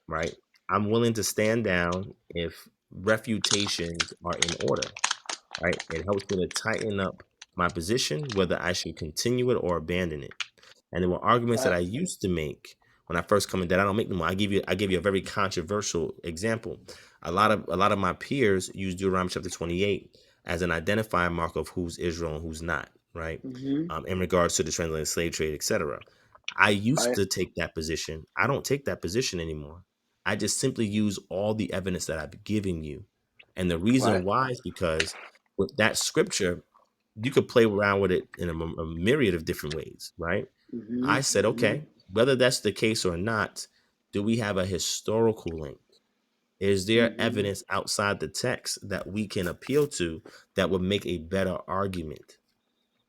Speaker 3: right? I'm willing to stand down if refutations are in order, right? It helps me to tighten up my position, whether I should continue it or abandon it. And there were arguments that
Speaker 4: Right.
Speaker 3: I used to make when I first come in that I don't make them. I give you a very controversial example. A lot of my peers use Deuteronomy chapter 28 as an identifying mark of who's Israel and who's not, right?
Speaker 4: Mm-hmm.
Speaker 3: In regards to the transatlantic slave trade, etc. I used
Speaker 4: Right.
Speaker 3: to take that position. I don't take that position anymore. I just simply use all the evidence that I've given you. And the reason
Speaker 4: Right.
Speaker 3: why is because with that scripture, you could play around with it in a myriad of different ways, right?
Speaker 4: Mm-hmm.
Speaker 3: I said,
Speaker 4: Mm-hmm.
Speaker 3: okay, whether that's the case or not, do we have a historical link? Is there
Speaker 4: Mm-hmm.
Speaker 3: evidence outside the text that we can appeal to that would make a better argument?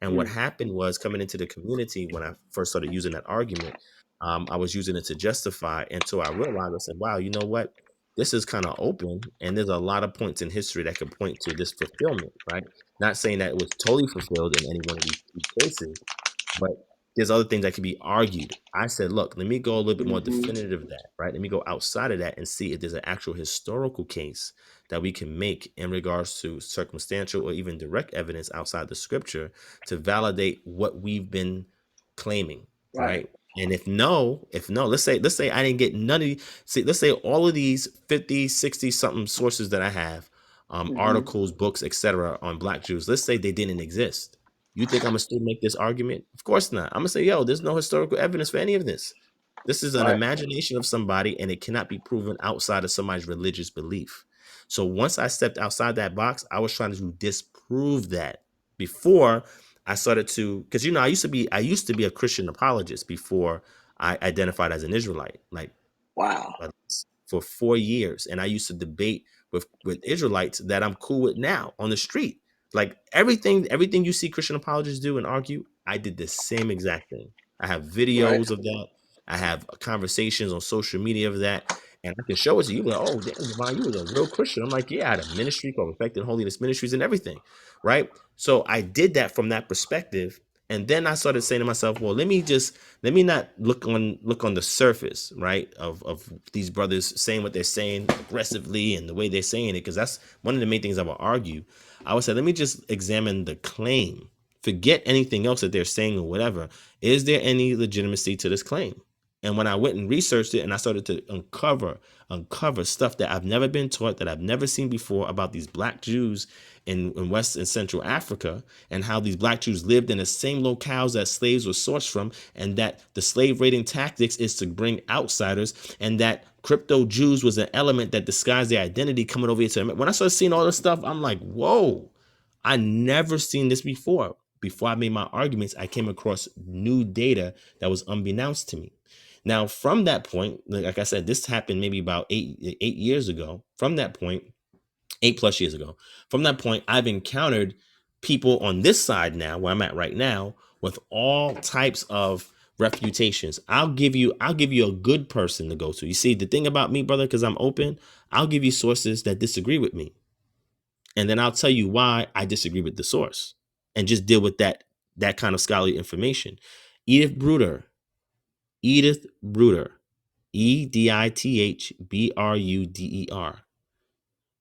Speaker 3: And what
Speaker 4: Mm.
Speaker 3: happened was coming into the community when I first started using that argument, I was using it to justify until I realized, I said, wow, you know what? This is kind of open, and there's a lot of points in history that can point to this fulfillment, right? Not saying that it was totally fulfilled in any one of these cases, but there's other things that can be argued. I said, look, let me go a little bit more
Speaker 4: Mm-hmm.
Speaker 3: definitive of that, right? Let me go outside of that and see if there's an actual historical case that we can make in regards to circumstantial or even direct evidence outside the scripture to validate what we've been claiming,
Speaker 4: Right.
Speaker 3: right? And if no, let's say I didn't get none of these. See, let's say all of these 50, 60 something sources that I have,
Speaker 4: Mm-hmm.
Speaker 3: articles, books, etc., on Black Jews, let's say they didn't exist. You think I'm gonna still make this argument? Of course not. I'm gonna say, yo, there's no historical evidence for any of this. This is an
Speaker 4: Right.
Speaker 3: imagination of somebody, and it cannot be proven outside of somebody's religious belief. So once I stepped outside that box, I was trying to disprove that before I started to, because I used to be a Christian apologist before I identified as an Israelite. Like
Speaker 4: Wow.
Speaker 3: for 4 years, and I used to debate with Israelites that I'm cool with now on the street. Like everything you see Christian apologists do and argue, I did the same exact thing. I have
Speaker 4: Right.
Speaker 3: videos of that. I have conversations on social media of that, and I can show it to you. Like, oh, damn, Divine, you was a real Christian. I'm like, yeah, I had a ministry called Perfecting Holiness Ministries and everything, right? So I did that from that perspective, and then I started saying to myself, well, let me not look on the surface, right, of these brothers saying what they're saying aggressively and the way they're saying it, because that's one of the main things I would argue. I would say, let me just examine the claim. Forget anything else that they're saying or whatever. Is there any legitimacy to this claim? And when I went and researched it, and I started to uncover stuff that I've never been taught, that I've never seen before about these Black Jews in West and Central Africa, and how these Black Jews lived in the same locales that slaves were sourced from, and that the slave raiding tactics is to bring outsiders, and that crypto Jews was an element that disguised their identity coming over here to America. When I started seeing all this stuff, I'm like, whoa, I never seen this before. Before I made my arguments, I came across new data that was unbeknownst to me. Now, from that point, like I said, this happened maybe about 8 years ago. From that point, 8+ years ago. From that point, I've encountered people on this side now, where I'm at right now, with all types of refutations. I'll give you a good person to go to. You see, the thing about me, brother, because I'm open, I'll give you sources that disagree with me. And then I'll tell you why I disagree with the source. And just deal with that kind of scholarly information. Edith Bruder, Edithbruder.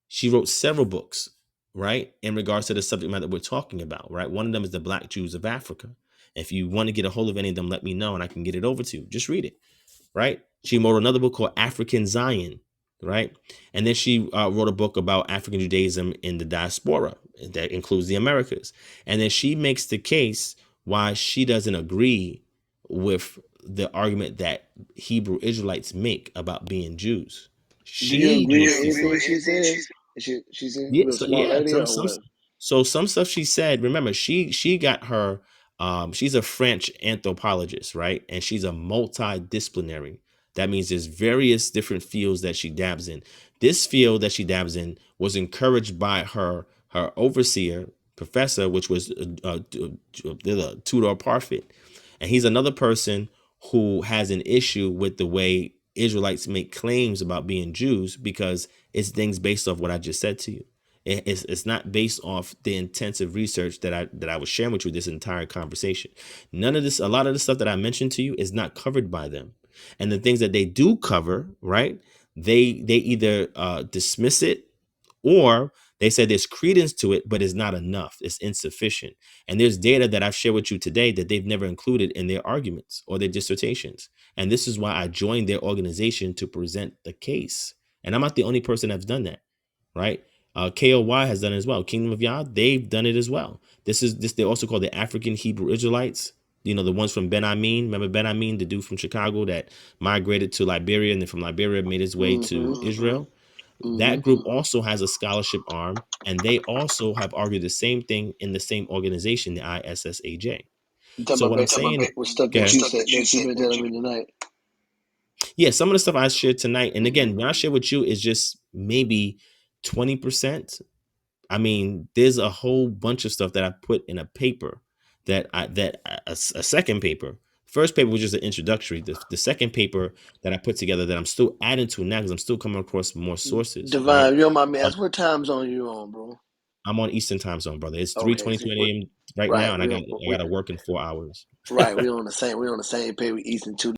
Speaker 3: She wrote several books, right, in regards to the subject matter that we're talking about, right? One of them is the Black Jews of Africa. If you want to get a hold of any of them, let me know and I can get it over to you. Just read it, right? She wrote another book called African Zion, right? And then she wrote a book about African Judaism in the diaspora that includes the Americas. And then she makes the case why she doesn't agree with the argument that Hebrew Israelites make about being Jews.
Speaker 4: Do you
Speaker 3: She
Speaker 4: agree with
Speaker 3: makes
Speaker 4: anything she says? She's a
Speaker 3: yeah,
Speaker 4: real
Speaker 3: so
Speaker 4: smart
Speaker 3: yeah,
Speaker 4: lady or what?
Speaker 3: some stuff she said. Remember, she got her. She's a French anthropologist, right? And she's a multidisciplinary. That means there's various different fields that she dabs in. This field that she dabs in was encouraged by her overseer professor, which was Tudor Parfit, and he's another person who has an issue with the way Israelites make claims about being Jews because it's things based off what I just said to you. It's not based off the intensive research that I was sharing with you this entire conversation. None of this, a lot of the stuff that I mentioned to you is not covered by them, and the things that they do cover, right? They either dismiss it, or they say there's credence to it, but it's not enough. It's insufficient. And there's data that I've shared with you today that they've never included in their arguments or their dissertations. And this is why I joined their organization to present the case. And I'm not the only person that's done that, right? KOY has done it as well. Kingdom of Yah, they've done it as well. This they're also called the African Hebrew Israelites. You know, the ones from Ben Amin. Remember Ben Amin, the dude from Chicago that migrated to Liberia and then from Liberia made his way to Israel.
Speaker 4: Mm-hmm.
Speaker 3: That group also has a scholarship arm, and they also have argued the same thing in the same organization, the ISSAJ.
Speaker 4: You talking
Speaker 3: So
Speaker 4: about
Speaker 3: what I'm
Speaker 4: based
Speaker 3: saying,
Speaker 4: with stuff that
Speaker 3: okay,
Speaker 4: you said that you've been telling me tonight.
Speaker 3: yeah, some of the stuff I shared tonight, and again, when I share with you is just maybe 20%. I mean, there's a whole bunch of stuff that I put in a paper a second paper First paper was just an introductory. The second paper that I put together that I'm still adding to now because I'm still coming across more sources, right?
Speaker 4: Divine, you don't mind me asking what time zone you on, bro?
Speaker 3: I'm on Eastern time zone, brother. It's
Speaker 4: Okay,
Speaker 3: 3:22
Speaker 4: see, we,
Speaker 3: a.m. right now,
Speaker 4: right,
Speaker 3: and I got to work in 4 hours.
Speaker 4: right, we on the same page. We Eastern too.